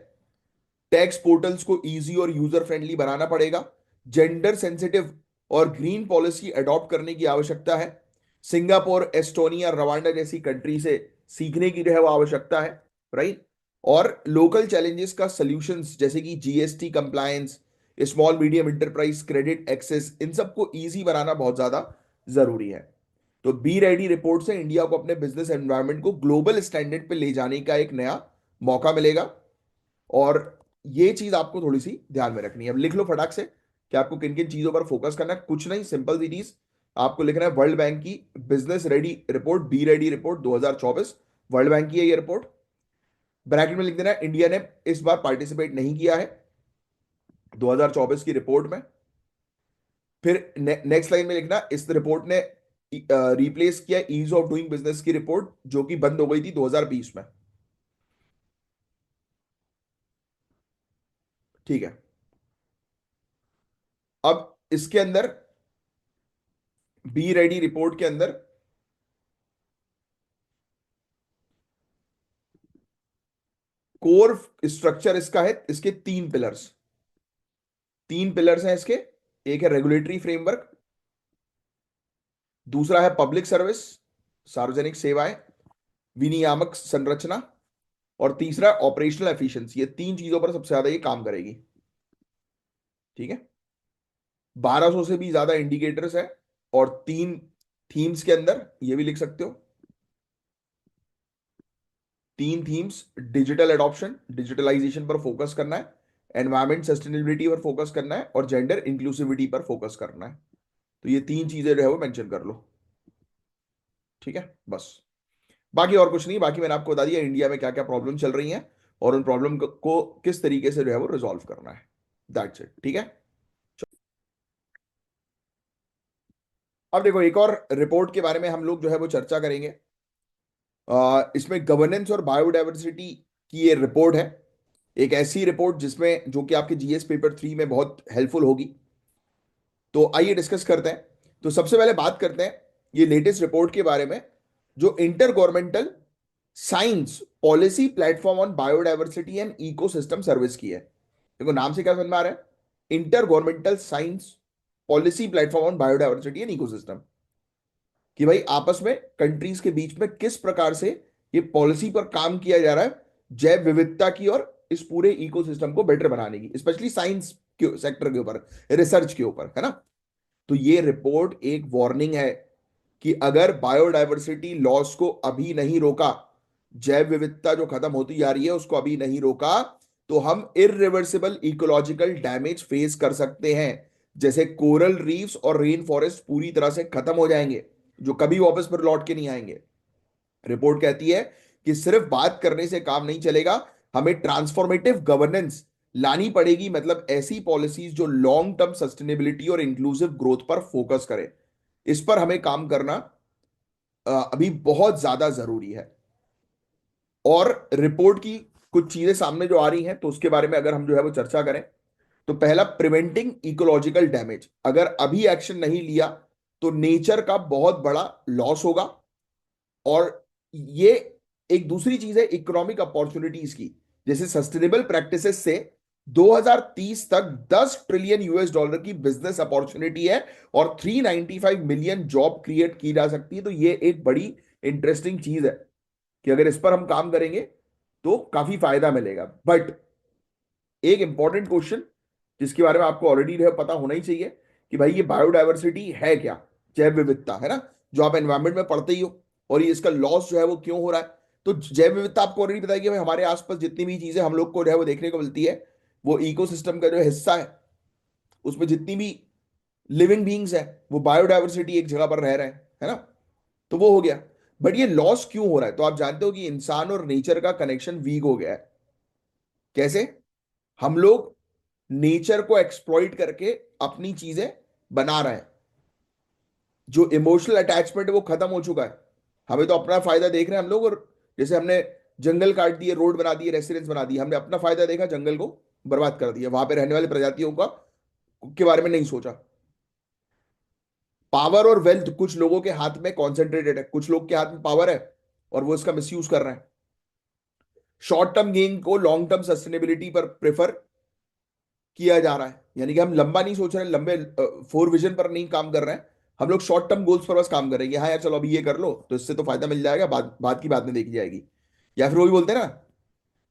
टैक्स पोर्टल्स को इजी और यूजर फ्रेंडली बनाना पड़ेगा। जेंडर सेंसिटिव और ग्रीन पॉलिसी अडॉप्ट करने की आवश्यकता है। सिंगापुर, एस्टोनिया, रवांडा जैसी कंट्री से सीखने की जो है वो आवश्यकता है, राइट। और लोकल चैलेंजेस का सॉल्यूशंस जैसे कि GST compliance, small medium enterprise credit access, इन सबको इजी बनाना बहुत ज्यादा जरूरी है। तो बी रेडी रिपोर्ट से इंडिया को अपने बिजनेस एनवायरनमेंट को ग्लोबल स्टैंडर्ड पे ले जाने का एक नया मौका मिलेगा। और ये चीज आपको थोड़ी सी ध्यान में रखनी है। अब लिख लो फटाक से कि आपको किन किन चीजों पर फोकस करना है। कुछ नहीं, सिंपल सी चीज आपको लिखना है, वर्ल्ड बैंक की business ready report, B ready report 2024, world bank की है ये रिपोर्ट। ब्रैकेट में लिख देना है इंडिया ने इस बार पार्टिसिपेट नहीं किया है 2024 की रिपोर्ट में। फिर नेक्स्ट लाइन में लिखना, इस रिपोर्ट ने रिप्लेस किया ईज ऑफ डूइंग बिजनेस की रिपोर्ट, जो कि बंद हो गई थी 2020 में। ठीक है। अब इसके अंदर, बी रेडी रिपोर्ट के अंदर कोर स्ट्रक्चर इसका है, इसके 3 पिलर्स, 3 पिलर्स हैं इसके। एक है रेगुलेटरी फ्रेमवर्क, दूसरा है पब्लिक सर्विस, सार्वजनिक सेवाएं, विनियामक संरचना, और तीसरा ऑपरेशनल एफिशिएंसी। ये 3 चीजों पर सबसे ज्यादा ये काम करेगी। ठीक है। 1200 से भी ज्यादा इंडिकेटर्स है, और 3 थीम्स के अंदर ये भी लिख सकते हो, 3 थीम्स। डिजिटल एडॉप्शन, डिजिटलाइजेशन पर फोकस करना है, एनवायरमेंट सस्टेनेबिलिटी पर फोकस करना है, और जेंडर इंक्लूसिविटी पर फोकस करना है। तो ये 3 चीजें जो है वो मेंशन कर लो। ठीक है, बस। बाकी और कुछ नहीं, बाकी मैंने आपको बता दिया इंडिया में क्या क्या प्रॉब्लम चल रही हैं, और उन प्रॉब्लम को किस तरीके से जो है वो रिजॉल्व करना है। That's it. ठीक है। अब देखो, एक और रिपोर्ट के बारे में हम लोग जो है वो चर्चा करेंगे। इसमें गवर्नेंस और बायोडाइवर्सिटी की ये रिपोर्ट है, एक ऐसी रिपोर्ट जिसमें, जो कि आपके जीएस पेपर 3 में बहुत हेल्पफुल होगी। तो आइए डिस्कस करते हैं। तो सबसे पहले बात करते हैं ये लेटेस्ट रिपोर्ट के बारे में, जो inter governmental science policy platform on biodiversity and ecosystem service की है। देखो नाम से क्या समझ में आ रहा है, inter governmental science policy platform on biodiversity and ecosystem, कि भाई आपस में कंट्रीज के बीच में किस प्रकार से ये पॉलिसी पर काम किया जा रहा है जैव विविधता की और इस पूरे इकोसिस्टम को बेटर बनाने की, स्पेशली साइंस के सेक्टर के ऊपर, रिसर्च के ऊपर, है ना। तो ये रिपोर्ट एक वार्निंग है कि अगर बायोडायवर्सिटी लॉस को अभी नहीं रोका, जैव विविधता जो खत्म होती जा रही है उसको अभी नहीं रोका, तो हम इरिवर्सिबल इकोलॉजिकल डैमेज फेस कर सकते हैं। जैसे कोरल रीफ्स और रेन फॉरेस्ट पूरी तरह से खत्म हो जाएंगे, जो कभी वापस पर लौट के नहीं आएंगे। रिपोर्ट कहती है कि सिर्फ बात करने से काम नहीं चलेगा, हमें ट्रांसफॉर्मेटिव गवर्नेंस लानी पड़ेगी, मतलब ऐसी पॉलिसीज जो लॉन्ग टर्म सस्टेनेबिलिटी और इंक्लूसिव ग्रोथ पर फोकस करे। इस पर हमें काम करना अभी बहुत ज्यादा जरूरी है। और रिपोर्ट की कुछ चीजें सामने जो आ रही हैं, तो उसके बारे में अगर हम जो है वो चर्चा करें, तो पहला, प्रिवेंटिंग इकोलॉजिकल डैमेज। अगर अभी एक्शन नहीं लिया तो नेचर का बहुत बड़ा लॉस होगा। और ये एक दूसरी चीज है, इकोनॉमिक अपॉर्चुनिटीज की, जैसे सस्टेनेबल प्रैक्टिसेस से 2030 तक 10 ट्रिलियन यूएस डॉलर की बिजनेस अपॉर्चुनिटी है, और 395 मिलियन जॉब क्रिएट की जा सकती है। तो ये एक बड़ी इंटरेस्टिंग चीज है कि अगर इस पर हम काम करेंगे तो काफी फायदा मिलेगा। बट एक इंपॉर्टेंट क्वेश्चन, जिसके बारे में आपको ऑलरेडी पता होना ही चाहिए, कि भाई ये बायोडायवर्सिटी है क्या, जैव विविधता, है ना। जो आप एनवायरमेंट में पढ़ते ही हो, और ये इसका लॉस जो है वो क्यों हो रहा है। तो जैव विविधता आपको ऑलरेडी बताया कि भाई हमारे आसपास जितनी भी चीजें हम लोग को जो है वो देखने को मिलती है, वो इकोसिस्टम का जो हिस्सा है, उसमें जितनी भी लिविंग बींग्स है वो बायोडाइवर्सिटी एक जगह पर रह रहे हैं, है ना। तो वो हो गया। बट ये लॉस क्यों हो रहा है, तो आप जानते हो कि इंसान और नेचर का कनेक्शन वीक हो गया है। कैसे? हम लोग नेचर को एक्सप्लॉइट करके अपनी चीजें बना रहे हैं। जो इमोशनल अटैचमेंट है वो खत्म हो चुका है। हमें तो अपना फायदा देख रहे हैं हम लोग, और जैसे हमने जंगल काट दिए, रोड बना दिए, रेसिडेंस बना दिए, हमने अपना फायदा देखा, जंगल को बर्बाद कर दिया, वहां पे रहने वाली प्रजातियों का के बारे में नहीं सोचा। पावर और वेल्थ कुछ लोगों के हाथ में कॉन्सेंट्रेटेड है, कुछ लोग के हाथ में पावर है और वो इसका मिसयूज कर रहे हैं। शॉर्ट टर्म गेन को लॉन्ग टर्म सस्टेनेबिलिटी पर प्रेफर किया जा रहा है, यानी कि हम लंबा नहीं सोच रहे हैं, लंबे फोर विजन पर नहीं काम कर रहे हैं। हम लोग शॉर्ट टर्म गोल्स पर बस काम करेंगे, हाँ यार चलो अभी ये कर लो तो इससे तो फायदा मिल जाएगा, बाद की बात में देखी जाएगी। या फिर वो भी बोलते हैं ना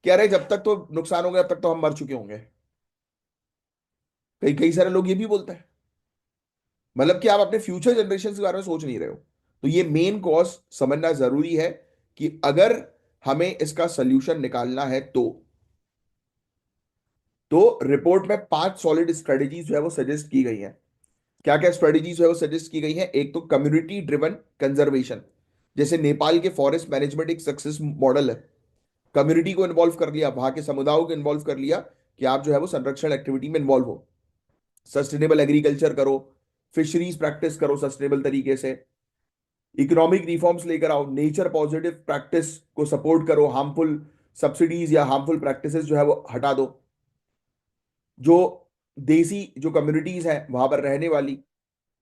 कि अरे जब तक तो नुकसान होगा तब तक तो हम मर चुके होंगे। कई कई सारे लोग ये भी बोलते हैं, मतलब कि आप अपने फ्यूचर जनरेशन के बारे में सोच नहीं रहे हो। तो ये मेन कॉज समझना जरूरी है कि अगर हमें इसका सोल्यूशन निकालना है तो रिपोर्ट में 5 सॉलिड स्ट्रेटेजीज जो है वो सजेस्ट की गई हैं। क्या क्या स्ट्रेटेजीज है वो सजेस्ट की गई हैं? एक तो कम्युनिटी ड्रिवन कंजर्वेशन, जैसे नेपाल के फॉरेस्ट मैनेजमेंट एक सक्सेस मॉडल है। कम्युनिटी को इन्वॉल्व कर लिया, वहां के समुदायों को इन्वॉल्व कर लिया कि आप जो है वो संरक्षण एक्टिविटी में इन्वॉल्व हो। सस्टेनेबल एग्रीकल्चर करो, फिशरीज प्रैक्टिस करो सस्टेनेबल तरीके से, इकोनॉमिक रिफॉर्म्स लेकर आओ, नेचर पॉजिटिव प्रैक्टिस को सपोर्ट करो, हार्मफुल सब्सिडीज या हार्मफुल प्रैक्टिसेस जो है वो हटा दो। जो देसी जो कम्युनिटीज हैं वहां पर रहने वाली,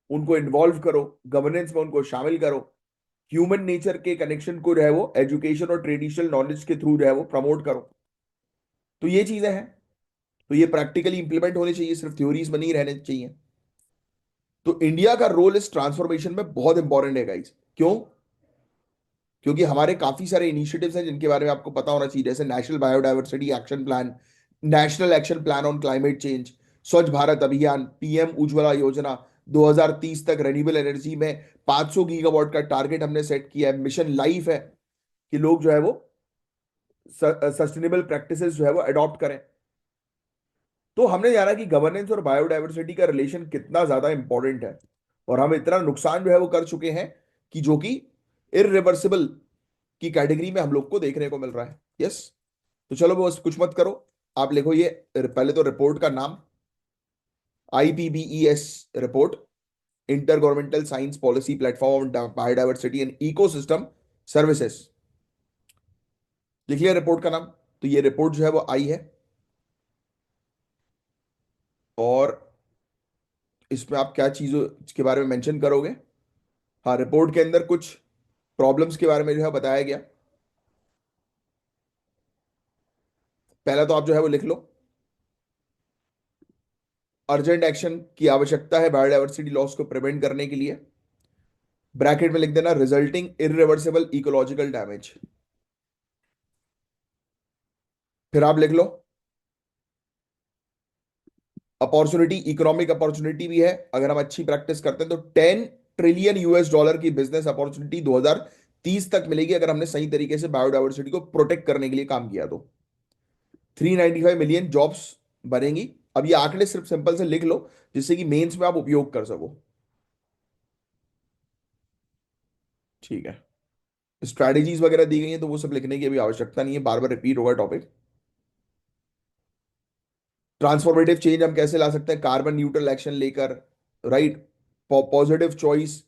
उनको इन्वॉल्व करो, गवर्नेंस में उनको शामिल करो। ह्यूमन नेचर के कनेक्शन को जो है वो एजुकेशन और ट्रेडिशनल नॉलेज के थ्रू जो है वो प्रमोट करो। तो ये चीजें हैं, तो ये प्रैक्टिकली इंप्लीमेंट होनी चाहिए, सिर्फ थ्योरीज में नहीं रहने चाहिए। तो इंडिया का रोल इस ट्रांसफॉर्मेशन में बहुत इंपॉर्टेंट है गाइस। क्यों? क्योंकि हमारे काफी सारे इनिशिएटिव्स हैं जिनके बारे में आपको पता होना चाहिए, जैसे national biodiversity action plan, national action plan on climate change, स्वच्छ भारत अभियान, पीएम उज्ज्वला योजना, 2030 तक रेन्यूएबल एनर्जी में 500 गीगावाट का टारगेट हमने सेट किया है। मिशन लाइफ है कि लोग जो है वो सस्टेनेबल प्रैक्टिसेस जो है वो अडॉप्ट करें। तो हमने जाना कि गवर्नेंस और बायोडायवर्सिटी का रिलेशन कितना ज्यादा इंपॉर्टेंट है, और हम इतना नुकसान जो है वो कर चुके हैं कि जो कि इरिवर्सिबल की कैटेगरी में हम लोग को देखने को मिल रहा है। यस। तो चलो बस कुछ मत करो, आप लिखो ये पहले तो रिपोर्ट का नाम, IPBES report, inter governmental science policy platform biodiversity and ecosystem services. लिख लिया रिपोर्ट का नाम? तो ये रिपोर्ट जो है वो आई है, और इसमें आप क्या चीजों के बारे में मेंशन करोगे? हाँ, रिपोर्ट के अंदर कुछ प्रॉब्लम्स के बारे में जो है बताया गया। पहला तो आप जो है वो लिख लो, अर्जेंट एक्शन की आवश्यकता है बायोडायवर्सिटी लॉस को प्रिवेंट करने के लिए। ब्रैकेट में लिख देना रिजल्टिंग इरिवर्सिबल इकोलॉजिकल डैमेज। फिर आप लिख लो अपॉर्चुनिटी, इकोनॉमिक अपॉर्चुनिटी भी है अगर हम अच्छी प्रैक्टिस करते हैं तो 10 ट्रिलियन US डॉलर की बिजनेस अपॉर्चुनिटी 2030 तक मिलेगी अगर हमने सही तरीके से बायोडायवर्सिटी को प्रोटेक्ट करने के लिए काम किया तो। 395 मिलियन जॉब्स बनेंगी। अब ये आंकड़े सिर्फ सिंपल से लिख लो जिससे कि मेंस में आप उपयोग कर सको। ठीक है। स्ट्रैटेजीज वगैरह दी गई हैं तो वो सब लिखने की अभी आवश्यकता नहीं है, बार बार रिपीट होगा टॉपिक। ट्रांसफॉर्मेटिव चेंज हम कैसे ला सकते हैं? कार्बन न्यूट्रल एक्शन लेकर, राइट, पॉजिटिव चॉइस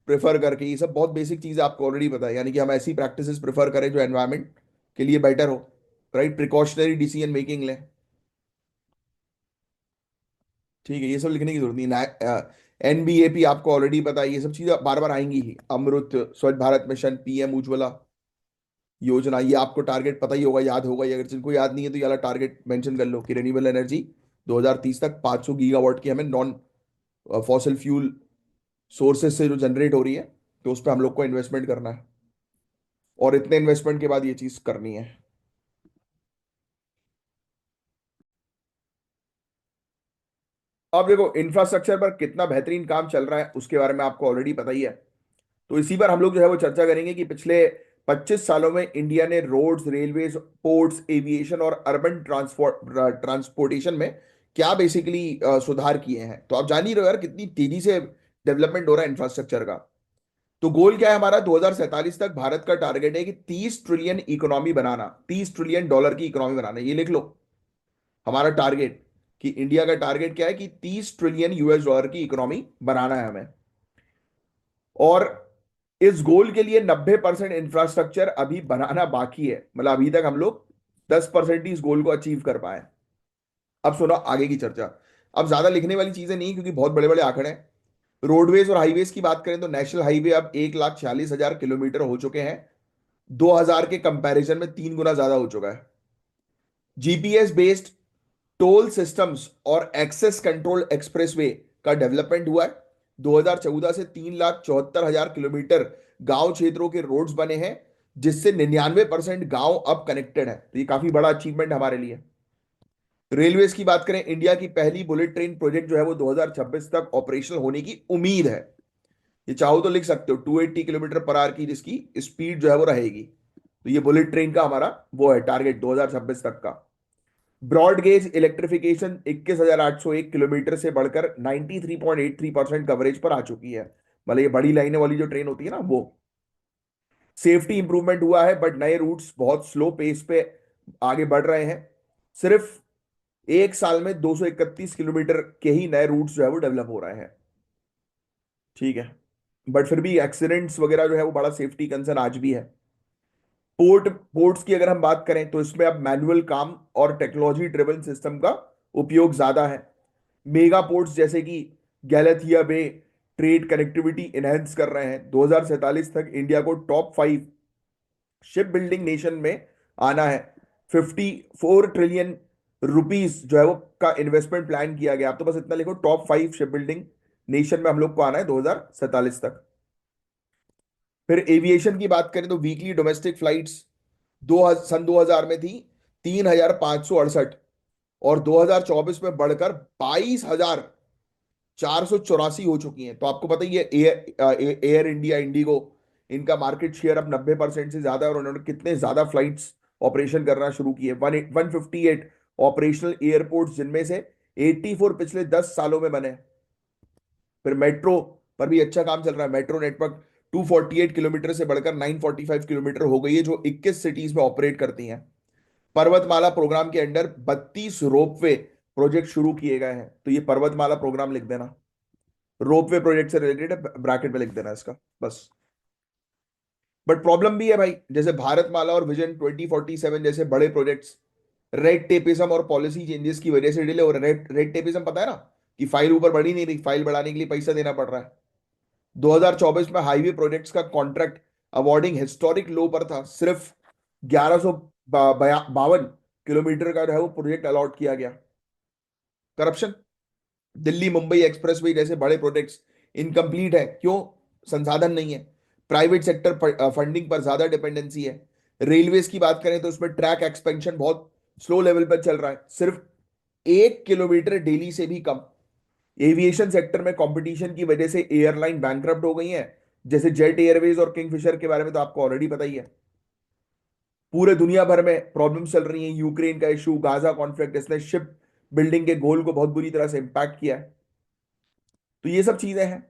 प्रेफर करके, ये सब बहुत बेसिक चीज आपको ऑलरेडी पता है, यानी कि हम ऐसी प्रैक्टिसेस प्रेफर करें जो एनवायरमेंट के लिए बेटर हो, राइट, प्रिकॉशनरी डिसीजन मेकिंग लें। ठीक है, ये सब लिखने की जरूरत नहीं। NBAP आपको ऑलरेडी पता है, ये सब चीजें बार बार आएंगी ही। अमृत, स्वच्छ भारत मिशन, PM उज्ज्वला योजना, ये आपको टारगेट पता ही होगा, याद होगा ही। अगर जिनको याद नहीं है तो ये वाला टारगेट मेंशन कर लो कि रिन्यूएबल एनर्जी 2030 तक 500 गीगावाट की हमें नॉन फॉसिल फ्यूल सोर्सेज से जो जनरेट हो रही है, तो उस पर हम लोग को इन्वेस्टमेंट करना है, और इतने इन्वेस्टमेंट के बाद ये चीज करनी है। अब देखो इंफ्रास्ट्रक्चर पर कितना बेहतरीन काम चल रहा है उसके बारे में आपको ऑलरेडी पता ही है। तो इसी पर हम लोग जो है वो चर्चा करेंगे कि पिछले 25 सालों में इंडिया ने रोड्स, रेलवेज, पोर्ट्स, एविएशन और अर्बन ट्रांसपोर्टेशन में क्या बेसिकली सुधार किए हैं। तो आप जान ही रहे हो यार कितनी तेजी से डेवलपमेंट हो रहा है इंफ्रास्ट्रक्चर का। तो गोल क्या है हमारा, 2047 तक भारत का टारगेट है कि 30 ट्रिलियन इकोनॉमी बनाना, 30 ट्रिलियन डॉलर की इकोनॉमी बनाना, ये लिख लो हमारा टारगेट। कि इंडिया का टारगेट क्या है कि 30 ट्रिलियन यूएस डॉलर की इकोनॉमी बनाना है हमें। और इस गोल के लिए 90% इंफ्रास्ट्रक्चर अभी बनाना बाकी है, मतलब अभी तक हम लोग 10% ही इस गोल को अचीव कर पाए। अब सुनो आगे की चर्चा। अब ज्यादा लिखने वाली चीजें नहीं, क्योंकि बहुत बड़े बड़े आंकड़े हैं। रोडवेज और हाईवेज की बात करें तो नेशनल हाईवे अब 1,46,000 किलोमीटर हो चुके हैं। 2000 के कंपैरिजन में 3 गुना ज्यादा हो चुका है। जीपीएस बेस्ड टोल सिस्टम्स और एक्सेस कंट्रोल एक्सप्रेसवे का डेवलपमेंट हुआ है। 2014 से 3,74,000 किलोमीटर गांव क्षेत्रों के रोड्स बने हैं, जिससे 99% गांव अब कनेक्टेड है। तो ये काफी बड़ा अचीवमेंट हमारे लिए। रेलवेज की बात करें, इंडिया की पहली बुलेट ट्रेन प्रोजेक्ट जो है वो 2026 तक ऑपरेशनल होने की उम्मीद है। ये चाहो तो लिख सकते हो 280 किलोमीटर पर आवर की जिसकी स्पीड जो है वो रहेगी। तो ये बुलेट ट्रेन का हमारा वो है टारगेट 2026 तक का। ब्रॉड गेज इलेक्ट्रिफिकेशन 21,801 किलोमीटर से बढ़कर 93.83% कवरेज पर आ चुकी है। मतलब ये बड़ी लाइनें वाली जो ट्रेन होती है ना वो। सेफ्टी इंप्रूवमेंट हुआ है, बट नए रूट्स बहुत स्लो पेस पे आगे बढ़ रहे हैं। सिर्फ एक साल में 231 किलोमीटर के ही नए रूट्स जो है वो डेवलप हो रहे हैं। ठीक है, बट फिर भी एक्सीडेंट्स वगैरह जो है वो बड़ा सेफ्टी कंसर्न आज भी है। पोर्ट्स की अगर हम बात करें तो इसमें अब मैनुअल काम और टेक्नोलॉजी ड्रिवन सिस्टम का उपयोग ज्यादा है। मेगा पोर्ट्स जैसे कि गैलेथिया बे ट्रेड कनेक्टिविटी इनहेंस कर रहे हैं। 2047 तक इंडिया को टॉप 5 शिप बिल्डिंग नेशन में आना है। 54 ट्रिलियन रुपीस जो है वो का इन्वेस्टमेंट प्लान किया गया। आप तो बस इतना लिखो, टॉप 5 शिप बिल्डिंग नेशन में हम लोग को आना है 2047 तक। फिर एविएशन की बात करें तो वीकली डोमेस्टिक फ्लाइट्स सन 2000 में थी 3,568, और 2024 में बढ़कर 22,484 हो चुकी हैं। तो आपको पता ही है एयर इंडिया, इंडिगो, इनका मार्केट शेयर अब 90% से ज्यादा है, और उन्होंने कितने ज्यादा फ्लाइट्स ऑपरेशन करना शुरू किए। 158 ऑपरेशनल एयरपोर्ट्स, जिनमें से 84 पिछले 10 सालों में बने। फिर मेट्रो पर भी अच्छा काम चल रहा है। मेट्रो नेटवर्क 248 किलोमीटर से बढ़कर 945 किलोमीटर हो गई है, जो 21 सिटीज में ऑपरेट करती हैं। पर्वतमाला प्रोग्राम के अंडर 32 रोपवे प्रोजेक्ट शुरू किए गए हैं। तो ये पर्वतमाला प्रोग्राम लिख देना, रोपवे प्रोजेक्ट से रिलेटेड है, ब्रैकेट में लिख देना इसका बस। बट प्रॉब्लम भी है भाई, जैसे भारतमाला और विजन 2047 जैसे बड़े प्रोजेक्ट्स रेड टेपिज्म और पॉलिसी चेंजेस की वजह से डिले हो रहे हैं। रेड टेपिज्म पता है ना, कि फाइल ऊपर बढ़ी नहीं रही, फाइल बढ़ाने के लिए पैसा देना पड़ रहा है। 2024 में हाईवे प्रोजेक्ट्स का कॉन्ट्रैक्ट अवार्डिंग हिस्टोरिक लो पर था। सिर्फ 1152 किलोमीटर का जो है वो प्रोजेक्ट अलॉट किया गया। करप्शन, दिल्ली मुंबई एक्सप्रेसवे जैसे बड़े प्रोजेक्ट्स इनकम्प्लीट है। क्यों? संसाधन नहीं है। प्राइवेट सेक्टर फंडिंग पर ज्यादा डिपेंडेंसी है। रेलवेज की बात करें तो उसमें ट्रैक एक्सपेंशन बहुत स्लो लेवल पर चल रहा है, सिर्फ 1 किलोमीटर डेली से भी कम। एविएशन सेक्टर में कंपटीशन की वजह से एयरलाइन बैंकरप्ट हो गई हैं, जैसे जेट एयरवेज और किंगफिशर के बारे में तो आपको ऑलरेडी पता ही है। पूरे दुनिया भर में प्रॉब्लम्स चल रही हैं। यूक्रेन का इशू, गाजा कॉन्फ्लिक्ट, इसने शिप बिल्डिंग के गोल को बहुत बुरी तरह से इंपैक्ट किया है। तो ये सब चीजें हैं।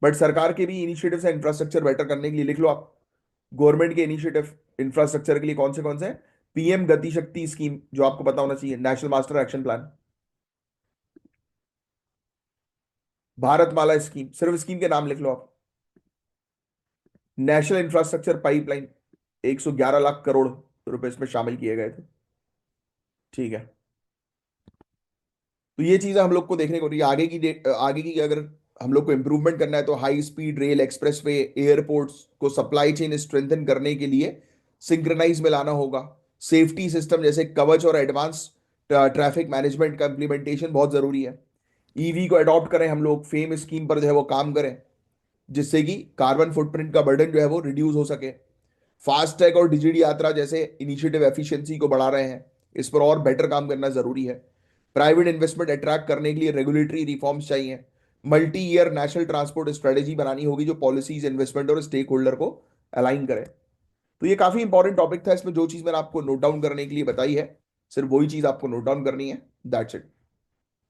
बट सरकार के भी इनिशिएटिव्स है इंफ्रास्ट्रक्चर बेटर करने के लिए, लिख लो आप। गवर्नमेंट के इनिशिएटिव इंफ्रास्ट्रक्चर के लिए कौन से हैं? पीएम गति शक्ति स्कीम, जो आपको पता होना चाहिए, national master action plan. Bharatmala scheme, सिर्फ स्कीम के नाम लिख लो आप। National infrastructure pipeline, 111 lakh crore रुपए इसमें शामिल किए गए थे। ठीक है, तो ये चीजें हम लोग को देखने को रही है। आगे की अगर हम लोग को इंप्रूवमेंट करना है तो high speed rail, expressway, airports को सप्लाई चेन स्ट्रेंथन करने के लिए सिंक्रोनाइज में लाना होगा। सेफ्टी सिस्टम जैसे कवच और एडवांस ट्रैफिक मैनेजमेंट का इंप्लीमेंटेशन बहुत जरूरी है। ईवी को अडॉप्ट करें हम लोग, फेम स्कीम पर जो है वो काम करें, जिससे कि कार्बन फुटप्रिंट का बर्डन जो है वो रिड्यूस हो सके। फास्टैग और डिजिटल यात्रा जैसे इनिशिएटिव एफिशिएंसी को बढ़ा रहे हैं, इस पर और बेटर काम करना जरूरी है। प्राइवेट इन्वेस्टमेंट अट्रैक्ट करने के लिए रेगुलेटरी रिफॉर्म्स चाहिए। Multi year national transport strategy बनानी होगी जो पॉलिसीज, इन्वेस्टमेंट और स्टेक होल्डर को अलाइन करे। तो ये काफी इंपॉर्टेंट टॉपिक था। इसमें जो चीज मैंने आपको नोट डाउन करने के लिए बताई है, सिर्फ वही चीज आपको नोट डाउन करनी है, दैट्स इट।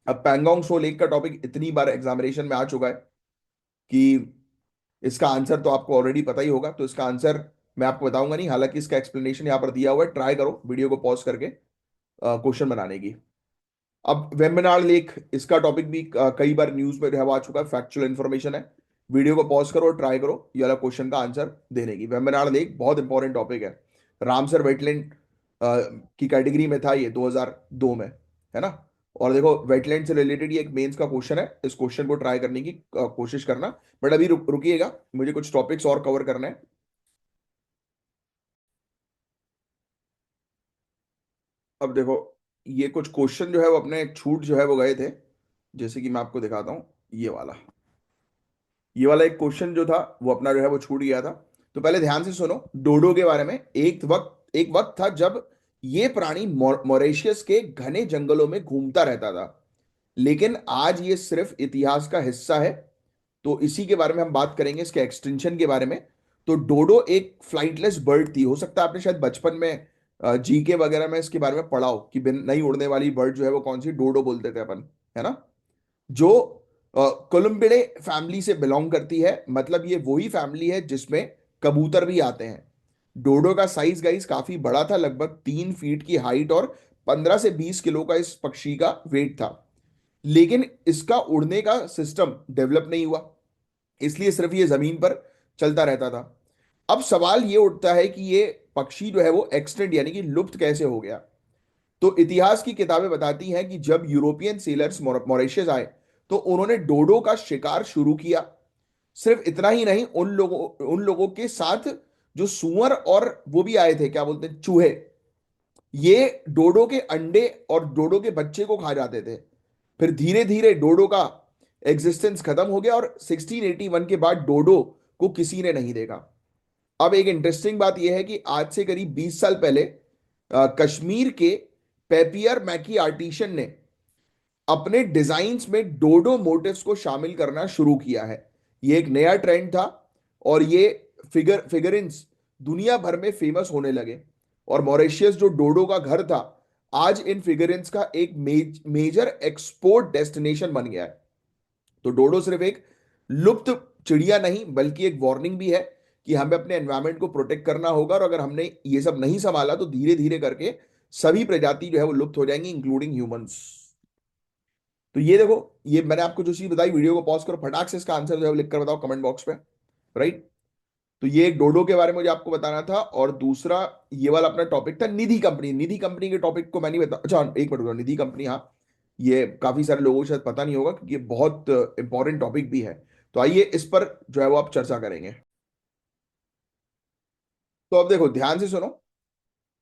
अब पैंगोंग सो लेक का टॉपिक इतनी बार एग्जामिनेशन में आ चुका है कि इसका आंसर तो आपको ऑलरेडी पता ही होगा, तो इसका आंसर मैं आपको बताऊंगा नहीं, हालांकि इसका एक्सप्लेनेशन यहाँ पर दिया हुआ है, ट्राई करो वीडियो को पॉज करके क्वेश्चन बनाने की। अब वेम्बनाड लेक, इसका टॉपिक भी कई बार न्यूज में जो है वो आ चुका है, फैक्चुअल इन्फॉर्मेशन है। वीडियो को पॉज करो और ट्राई करो ये वाला क्वेश्चन का आंसर देने की। वेम्बनाड लेक बहुत इंपॉर्टेंट टॉपिक है, रामसर वेटलैंड की कैटेगरी में था ये 2002 में, है ना। और देखो वेटलैंड से रिलेटेड ये एक मेंस का क्वेश्चन है, इस क्वेश्चन को ट्राई करने की कोशिश करना। बट अभी रुकिएगा, मुझे कुछ टॉपिक्स और कवर करने हैं। अब देखो, ये कुछ क्वेश्चन जो है वो अपने छूट जो है वो गए थे, जैसे कि मैं आपको दिखाता हूँ। ये वाला एक क्वेश्चन जो था वो अपना जो है वो छूट गया था। तो पहले ध्यान से सुनो डोडो के बारे में। एक वक्त था जब ये प्राणी मॉरिशस के घने जंगलों में घूमता रहता था, लेकिन आज ये सिर्फ इतिहास का हिस्सा है। तो इसी के बारे में हम बात करेंगे, इसके एक्सटेंशन के बारे में। तो डोडो एक फ्लाइटलेस बर्ड थी। हो सकता है आपने शायद बचपन में जीके वगैरह में इसके बारे में पढ़ा हो कि बिन नहीं उड़ने वाली बर्ड जो है वो कौन सी, डोडो बोलते थे अपन, है ना। जो कोलंबिडे फैमिली से बिलोंग करती है, मतलब ये वही फैमिली है जिसमें कबूतर भी आते हैं। डोडो का साइज गाइस काफी बड़ा था, लगभग 3 फीट की हाइट और 15 से 20 किलो का इस पक्षी का वेट था। लेकिन इसका उड़ने का सिस्टम डेवलप नहीं हुआ, इसलिए सिर्फ ये जमीन पर चलता रहता था। अब सवाल ये उठता है कि ये पक्षी जो है वो एक्सटेंट यानी कि लुप्त कैसे हो गया। तो इतिहास की किताबें बताती हैं कि जब यूरोपियन सेलर्स मॉरिशस आए तो उन्होंने डोडो का शिकार शुरू किया। सिर्फ इतना ही नहीं, उन लोगों के साथ जो सुअर और वो भी आए थे, क्या बोलते हैं, चूहे। ये डोडो के अंडे और डोडो के बच्चे को खा जाते थे। फिर धीरे धीरे डोडो का एग्जिस्टेंस खत्म हो गया और 1681 के बाद डोडो को किसी ने नहीं देखा। अब एक इंटरेस्टिंग बात यह है कि आज से करीब 20 साल पहले कश्मीर के पेपियर मैकी आर्टिशन ने अपने डिजाइन्स में डोडो मोटिव्स को शामिल करना शुरू किया है। ये एक नया ट्रेंड था और ये फिगरिन्स दुनिया भर में फेमस होने लगे। और मॉरिशियस जो डोडो का घर था, आज इन फिगरिन्स का एक मेजर एक्सपोर्ट डेस्टिनेशन बन गया है। तो डोडो सिर्फ एक लुप्त चिड़िया नहीं बल्कि एक वार्निंग भी है कि हमें अपने एनवायरमेंट को प्रोटेक्ट करना होगा, और अगर हमने ये सब नहीं संभाला तो धीरे धीरे करके सभी प्रजाति जो है वो लुप्त हो जाएंगी, इंक्लूडिंग ह्यूमंस। तो ये देखो, ये मैंने आपको जो चीज बताई, वीडियो को पॉज करो, फटाक से इसका आंसर जो है वो लिख कर बताओ कमेंट बॉक्स पे, राइट। तो ये एक डोडो के बारे में मुझे आपको बताना था। और दूसरा ये वाला अपना टॉपिक था निधि कंपनी। निधि कंपनी के टॉपिक को मैंने बता, अच्छा एक मिनट रुको, निधि कंपनी, हाँ, ये काफी सारे लोगों को शायद पता नहीं होगा क्योंकि ये बहुत इंपॉर्टेंट टॉपिक भी है। तो आइए इस पर जो है वो आप चर्चा करेंगे। तो अब देखो ध्यान से सुनो।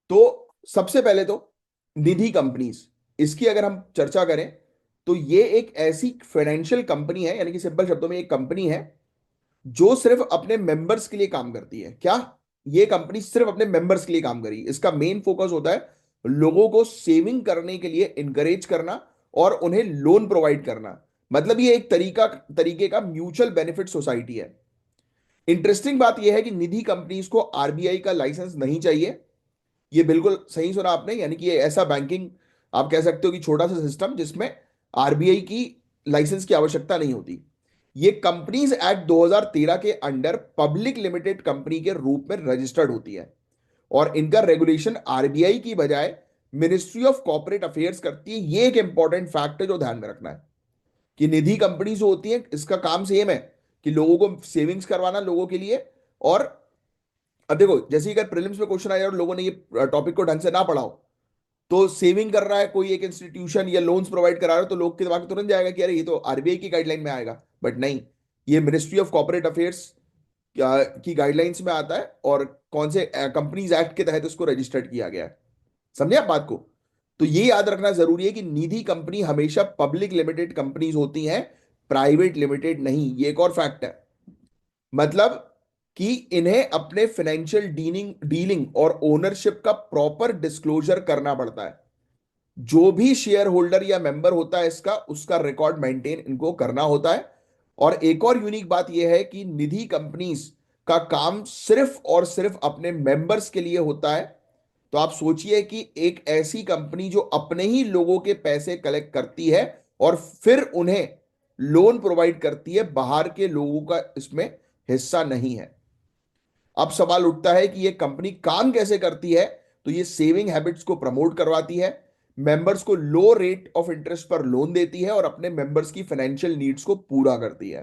तो सबसे पहले तो निधि कंपनीज, इसकी अगर हम चर्चा करें तो ये एक ऐसी फाइनेंशियल कंपनी है, यानी कि सिंपल शब्दों में एक कंपनी है जो सिर्फ अपने मेंबर्स के लिए काम करती है। क्या, ये कंपनी सिर्फ अपने मेंबर्स के लिए काम करी। इसका मेन फोकस होता है लोगों को सेविंग करने के लिए इनकरेज करना और उन्हें लोन प्रोवाइड करना। मतलब ये एक तरीके का म्यूचुअल बेनिफिट सोसाइटी है। इंटरेस्टिंग बात यह है कि निधि कंपनीज को आरबीआई का लाइसेंस नहीं चाहिए। ये बिल्कुल सही सुना आपने, यानी कि ये ऐसा बैंकिंग आप कह सकते हो कि छोटा सा सिस्टम जिसमें आरबीआई की लाइसेंस की आवश्यकता नहीं होती। ये कंपनीज एक्ट 2013 के अंडर पब्लिक लिमिटेड कंपनी के रूप में रजिस्टर्ड होती है, और इनका रेगुलेशन आरबीआई की बजाय मिनिस्ट्री ऑफ कॉर्पोरेट अफेयर्स करती है। ये एक इंपॉर्टेंट फैक्ट है जो ध्यान में रखना है कि निधि कंपनी जो होती है इसका काम सेम है कि लोगों को सेविंग्स करवाना लोगों के लिए। और अब देखो, जैसे ही अगर प्रीलिम्स में क्वेश्चन आया और लोगों ने ये टॉपिक को ढंग से ना पढ़ाओ, तो सेविंग कर रहा है कोई एक इंस्टीट्यूशन या लोन्स प्रोवाइड करा रहा है, तो लोग के दिमाग में तुरंत जाएगा कि अरे ये तो आरबीआई की गाइडलाइन में आएगा। बट नहीं, ये मिनिस्ट्री ऑफ कॉर्पोरेट अफेयर्स की गाइडलाइंस में आता है और कौन से कंपनीज एक्ट के तहत इसको रजिस्टर्ड किया गया है। समझे आप बात को। तो ये याद रखना जरूरी है कि निधि कंपनी हमेशा पब्लिक लिमिटेड कंपनीज होती हैं, प्राइवेट लिमिटेड नहीं। ये एक और फैक्ट है, मतलब कि इन्हें अपने फाइनेंशियल डीलिंग डीलिंग और ओनरशिप का प्रॉपर डिस्क्लोजर करना पड़ता है। जो भी शेयर होल्डर या मेंबर होता है इसका, उसका रिकॉर्ड मेंटेन इनको करना होता है। और एक और यूनिक बात यह है कि निधि कंपनीज का काम सिर्फ और सिर्फ अपने मेंबर्स के लिए होता है। तो आप सोचिए कि एक ऐसी कंपनी जो अपने ही लोगों के पैसे कलेक्ट करती है और फिर उन्हें लोन प्रोवाइड करती है, बाहर के लोगों का इसमें हिस्सा नहीं है। अब सवाल उठता है कि ये कंपनी काम कैसे करती है। तो ये सेविंग हैबिट्स को प्रमोट करवाती है, मेंबर्स को लो रेट ऑफ इंटरेस्ट पर लोन देती है और अपने मेंबर्स की फाइनेंशियल नीड्स को पूरा करती है।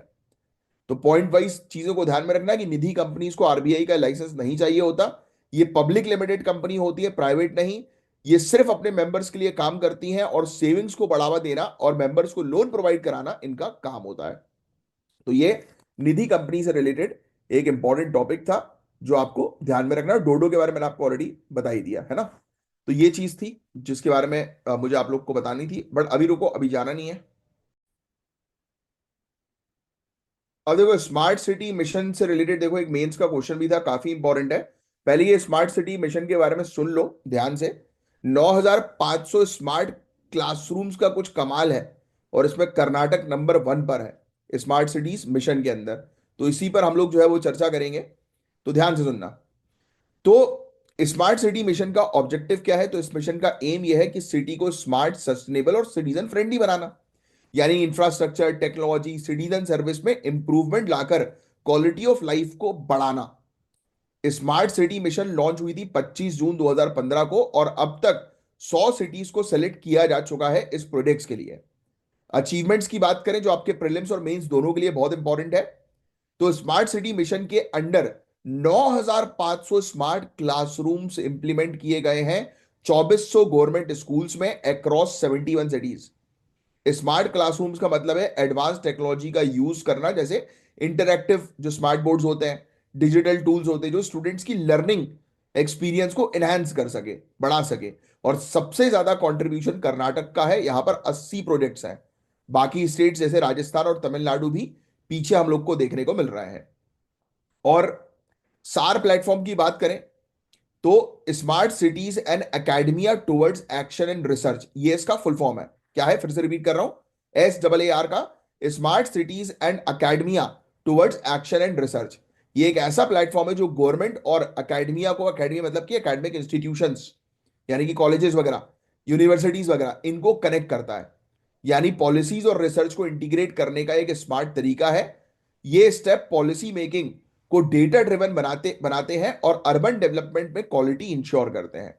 तो पॉइंट वाइज चीजों को ध्यान में रखना कि निधि कंपनीज को आरबीआई का लाइसेंस नहीं चाहिए होता। ये पब्लिक लिमिटेड कंपनी होती है, प्राइवेट नहीं। ये सिर्फ अपने मेंबर्स के लिए काम करती हैं और सेविंग्स को बढ़ावा देना और मेंबर्स को लोन प्रोवाइड कराना इनका काम होता है। तो ये निधि कंपनी से रिलेटेड एक इंपॉर्टेंट टॉपिक था जो आपको ध्यान में रखना है। डोडो के बारे में मैंने आपको ऑलरेडी बता ही दिया है ना। तो ये चीज थी जिसके बारे में मुझे आप लोग को बतानी थी, बट अभी रुको, अभी जाना नहीं है। अब देखो स्मार्ट सिटी मिशन से रिलेटेड देखो एक मेंस का क्वेश्चन भी था, काफी इंपॉर्टेंट है। पहले ये स्मार्ट सिटी मिशन के बारे में सुन लो ध्यान से। 9,500 स्मार्ट क्लासरूम्स का कुछ कमाल है और इसमें कर्नाटक नंबर 1 पर है स्मार्ट सिटीज मिशन के अंदर। तो इसी पर हम लोग जो है वो चर्चा करेंगे, तो ध्यान से सुनना। तो स्मार्ट सिटी मिशन का ऑब्जेक्टिव क्या है? तो इस मिशन का एम यह है कि सिटी को स्मार्ट, सस्टेनेबल और सिटीजन फ्रेंडली बनाना, यानी इंफ्रास्ट्रक्चर, टेक्नोलॉजी, सिटीजन सर्विस में improvement locker quality of life को बढ़ाना। स्मार्ट सिटी मिशन लॉन्च हुई थी 25 जून 2015 को और अब तक 100 सिटीज को सेलेक्ट किया जा चुका है इस प्रोजेक्ट्स के लिए। अचीवमेंट्स की बात करें जो आपके प्रीलिम्स और मेंस दोनों के लिए बहुत इंपॉर्टेंट है, तो स्मार्ट सिटी मिशन के अंडर 9,500 स्मार्ट क्लासरूम्स इंप्लीमेंट किए गए हैं 2400 गवर्नमेंट स्कूल्स में अक्रॉस 71 सिटीज। स्मार्ट क्लासरूम्स का मतलब है एडवांस टेक्नोलॉजी का यूज करना, जैसे इंटरैक्टिव जो स्मार्ट बोर्ड्स होते हैं, डिजिटल टूल्स होते हैं जो स्टूडेंट्स की लर्निंग एक्सपीरियंस को एनहांस कर सके, बढ़ा सके। और सबसे ज्यादा कंट्रीब्यूशन कर्नाटक का है, यहां पर 80 प्रोजेक्ट्स हैं। बाकी स्टेट्स जैसे राजस्थान और तमिलनाडु भी पीछे हम लोग को देखने को मिल रहा है। और सार प्लेटफॉर्म की बात करें तो smart cities and academia towards action and research, ये इसका फुल फॉर्म है। क्या है? फिर से रिपीट कर रहा हूं, SAAR का smart cities and academia towards action and research. ये एक ऐसा प्लेटफॉर्म है जो गवर्नमेंट और एकेडमिया को, एकेडमिया मतलब कि एकेडमिक इंस्टीट्यूशंस यानी कि कॉलेजेस वगैरह, यूनिवर्सिटीज वगैरह, इनको कनेक्ट करता है। यानी पॉलिसीज और रिसर्च को इंटीग्रेट करने का एक स्मार्ट तरीका है। ये स्टेप पॉलिसी मेकिंग को डेटा ड्रिवन बनाते बनाते हैं और अर्बन डेवलपमेंट में क्वालिटी इंश्योर करते हैं।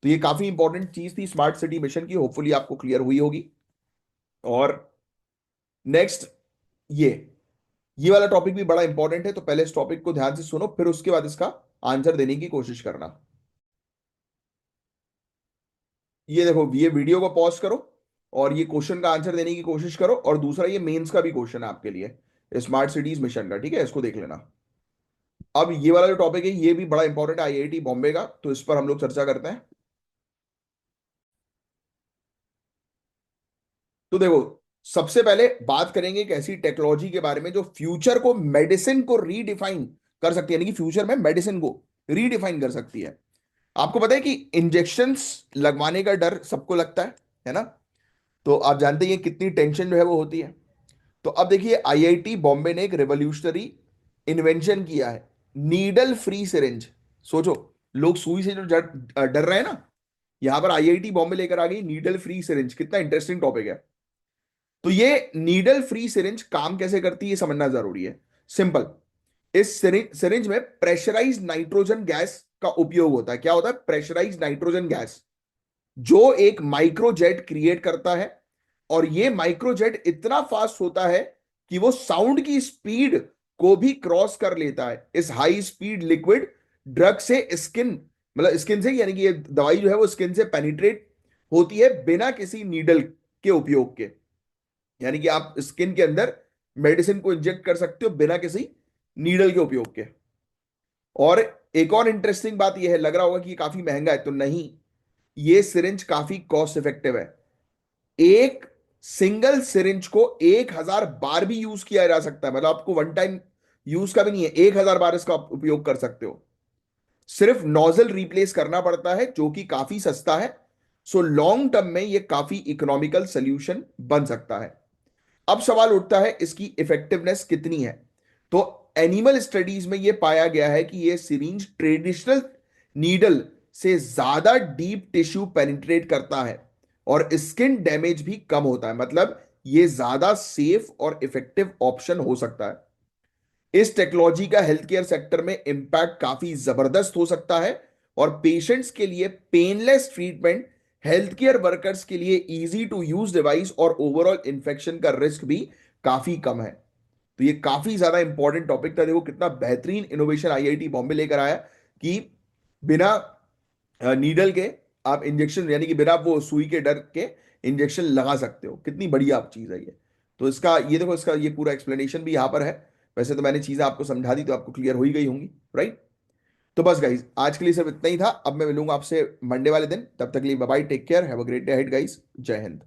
तो ये काफी इंपॉर्टेंट चीज थी स्मार्ट सिटी मिशन की, होपफुली आपको क्लियर हुई होगी। और नेक्स्ट, ये ये वाला टॉपिक भी बड़ा इंपॉर्टेंट है, तो पहले इस टॉपिक को ध्यान से सुनो, फिर उसके बाद इसका आंसर देने की कोशिश करना। ये देखो, ये वीडियो को पॉज करो और ये क्वेश्चन का आंसर देने की कोशिश करो। और दूसरा, ये मेंस का भी क्वेश्चन है आपके लिए स्मार्ट सिटीज मिशन का, ठीक है? इसको देख लेना। अब ये वाला जो टॉपिक है ये भी बड़ा इंपॉर्टेंट है आईआईटी बॉम्बे का, तो इस पर हम लोग चर्चा करते हैं। तो देखो, सबसे पहले बात करेंगे एक ऐसी टेक्नोलॉजी के बारे में जो फ्यूचर को, मेडिसिन को रीडिफाइन कर सकती है, यानी कि फ्यूचर में मेडिसिन को रीडिफाइन कर सकती है। आपको पता है कि इंजेक्शंस लगवाने का डर सबको लगता है ना? तो आप जानते हैं कितनी टेंशन जो है वो होती है। तो अब देखिए, आईआईटी बॉम्बे ने एक रेवोल्यूशनरी इन्वेंशन किया है, नीडल फ्री सिरिंज। सोचो, लोग सुई से जो डर डर रहे हैं ना, यहां पर आईआईटी बॉम्बे लेकर आ गई नीडल फ्री सिरिंज। कितना इंटरेस्टिंग टॉपिक है। तो ये नीडल फ्री सिरिंज काम कैसे करती है समझना जरूरी है। सिंपल, इस सिरिंज में प्रेशराइज्ड नाइट्रोजन गैस का उपयोग होता है। क्या होता है? प्रेशराइज्ड नाइट्रोजन गैस, जो एक माइक्रोजेट क्रिएट करता है। और ये माइक्रोजेट इतना फास्ट होता है कि वो साउंड की स्पीड को भी क्रॉस कर लेता है। इस हाई स्पीड लिक्विड ड्रग से स्किन, मतलब स्किन से, यानी कि ये दवाई जो है वो स्किन से पेनिट्रेट होती है बिना किसी नीडल के उपयोग के। यानी कि आप स्किन के अंदर मेडिसिन को इंजेक्ट कर सकते हो बिना किसी नीडल के उपयोग के। और एक और इंटरेस्टिंग बात यह है, लग रहा होगा कि ये काफी महंगा है, तो नहीं, ये सिरिंज काफी कॉस्ट इफेक्टिव है। एक सिंगल सिरिंज को 1,000 बार भी यूज किया जा सकता है, मतलब आपको वन टाइम यूज का भी नहीं है, 1,000 बार इसका आप उपयोग कर सकते हो। सिर्फ नोजल रिप्लेस करना पड़ता है जो कि काफी सस्ता है। सो लॉन्ग टर्म में ये काफी इकोनॉमिकल सोल्यूशन बन सकता है। अब सवाल उठता है इसकी इफेक्टिवनेस कितनी है। तो एनिमल स्टडीज में यह पाया गया है कि यह सिरिंज ट्रेडिशनल नीडल से ज्यादा डीप टिश्यू पेनिट्रेट करता है और स्किन डैमेज भी कम होता है। मतलब यह ज्यादा सेफ और इफेक्टिव ऑप्शन हो सकता है। इस टेक्नोलॉजी का हेल्थ केयर सेक्टर में इंपैक्ट काफी जबरदस्त हो सकता है और पेशेंट्स के लिए painless treatment, health care workers के लिए इजी टू यूज डिवाइस और ओवरऑल इंफेक्शन का रिस्क भी काफी कम है। तो ये काफी ज्यादा इंपॉर्टेंट टॉपिक था। देखो कितना बेहतरीन इनोवेशन आईआईटी बॉम्बे लेकर आया कि बिना नीडल के आप इंजेक्शन, यानी कि बिना वो सुई के डर के इंजेक्शन लगा सकते हो। कितनी बढ़िया चीज है ये। तो इसका ये देखो, इसका ये पूरा एक्सप्लेनेशन भी यहां पर है। वैसे तो मैंने चीजें आपको समझा दी तो आपको क्लियर हो ही गई होंगी, राइट। तो बस गाइज आज के लिए सिर्फ इतना ही था। अब मैं मिलूंगा आपसे मंडे वाले दिन। तब तक के लिए bye bye, take care, have a great day ahead guys. जय हिंद।